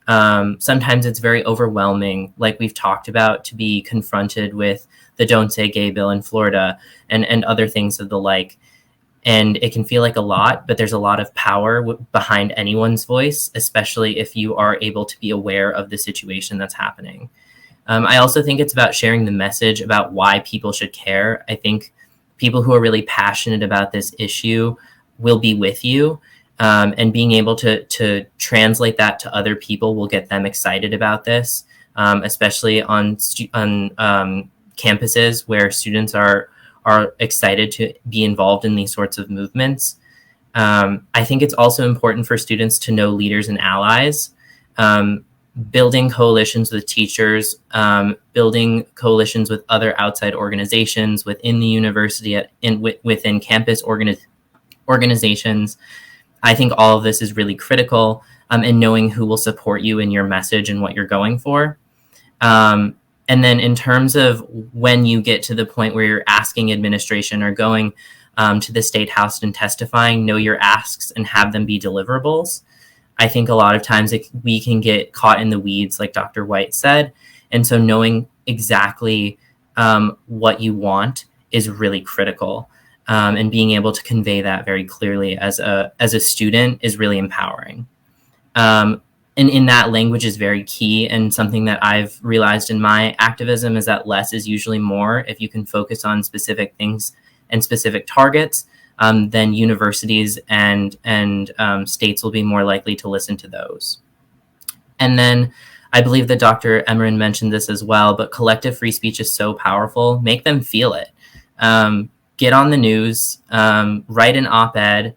Sometimes it's very overwhelming, like we've talked about, to be confronted with the Don't Say Gay bill in Florida and other things of the like. And it can feel like a lot, but there's a lot of power behind anyone's voice, especially if you are able to be aware of the situation that's happening. I also think it's about sharing the message about why people should care. I think people who are really passionate about this issue will be with you. And being able to translate that to other people will get them excited about this, especially on campuses where students are excited to be involved in these sorts of movements. I think it's also important for students to know leaders and allies, building coalitions with teachers, building coalitions with other outside organizations within the university, within campus organizations. I think all of this is really critical, and knowing who will support you in your message and what you're going for. And then in terms of when you get to the point where you're asking administration or going to the State House and testifying, know your asks and have them be deliverables. I think a lot of times we can get caught in the weeds, like Dr. White said. And so knowing exactly what you want is really critical. And being able to convey that very clearly as a student is really empowering. And in that, language is very key, and something that I've realized in my activism is that less is usually more if you can focus on specific things and specific targets. then universities and states will be more likely to listen to those. And then I believe that Dr. Emeran mentioned this as well, but collective free speech is so powerful. Make them feel it. Get on the news, write an op-ed,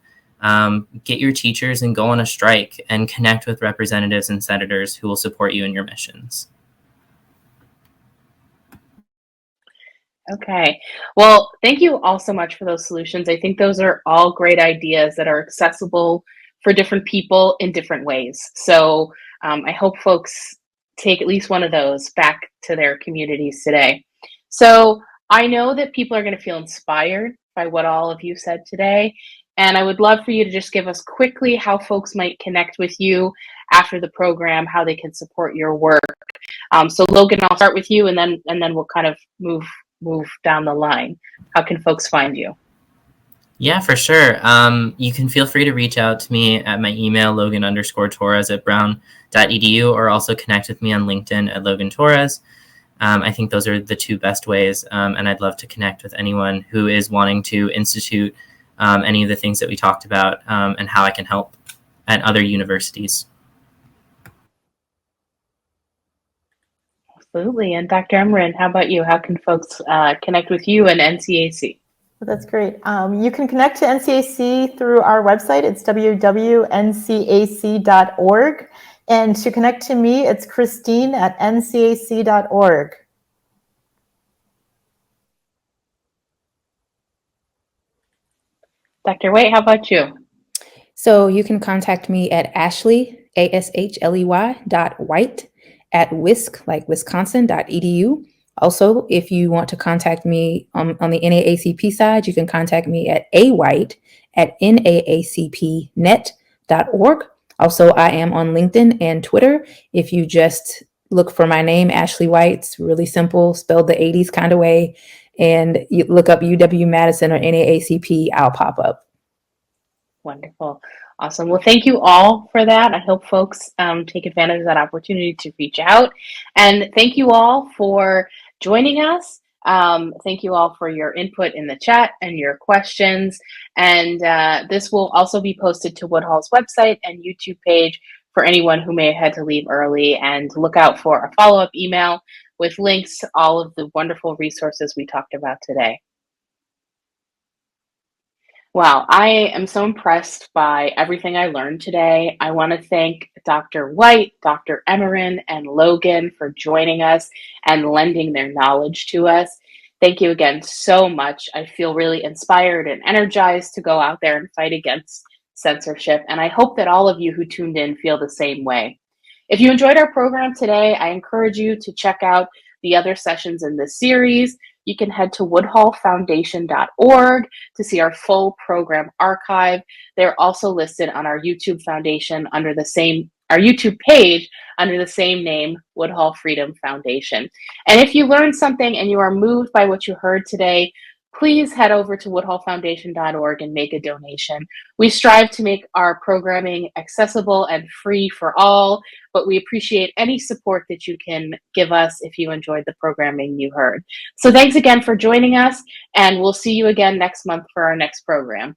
get your teachers and go on a strike and connect with representatives and senators who will support you in your missions. Okay. Well, thank you all so much for those solutions. I think those are all great ideas that are accessible for different people in different ways. So I hope folks take at least one of those back to their communities today. So I know that people are going to feel inspired by what all of you said today. And I would love for you to just give us quickly how folks might connect with you after the program, how they can support your work. So Logan, I'll start with you, and then we'll kind of move down the line. How can folks find you? Yeah, for sure. You can feel free to reach out to me at my email, logan_torres@brown.edu, or also connect with me on LinkedIn at Logan Torres. I think those are the two best ways, and I'd love to connect with anyone who is wanting to institute any of the things that we talked about, and how I can help at other universities. Absolutely. And Dr. Emeran, how about you? How can folks connect with you and NCAC? That's great. You can connect to NCAC through our website. It's www.ncac.org. And to connect to me, it's Christine@ncac.org. Dr. White, how about you? So you can contact me at Ashley, ASHLEY.White @wisc, like Wisconsin.edu. Also, if you want to contact me on the NAACP side, you can contact me at aWhite@naacpnet.org. Also, I am on LinkedIn and Twitter. If you just look for my name, Ashley White, it's really simple, spelled the 80s kind of way, and you look up UW-Madison or NAACP, I'll pop up. Wonderful. Awesome. Well, thank you all for that. I hope folks take advantage of that opportunity to reach out. And thank you all for joining us. Thank you all for your input in the chat and your questions. And this will also be posted to Woodhull's website and YouTube page for anyone who may have had to leave early. And look out for a follow-up email with links to all of the wonderful resources we talked about today. Wow, I am so impressed by everything I learned today. I want to thank Dr. White, Dr. Emeran, and Logan for joining us and lending their knowledge to us. Thank you again so much. I feel really inspired and energized to go out there and fight against censorship, and I hope that all of you who tuned in feel the same way. If you enjoyed our program today, I encourage you to check out the other sessions in this series. You can head to woodhullfoundation.org to see our full program archive. They're also listed on our YouTube Foundation under the same, our YouTube page under the same name, Woodhull Freedom Foundation. And if you learned something and you are moved by what you heard today, please head over to woodhullfoundation.org and make a donation. We strive to make our programming accessible and free for all, but we appreciate any support that you can give us if you enjoyed the programming you heard. So thanks again for joining us, and we'll see you again next month for our next program.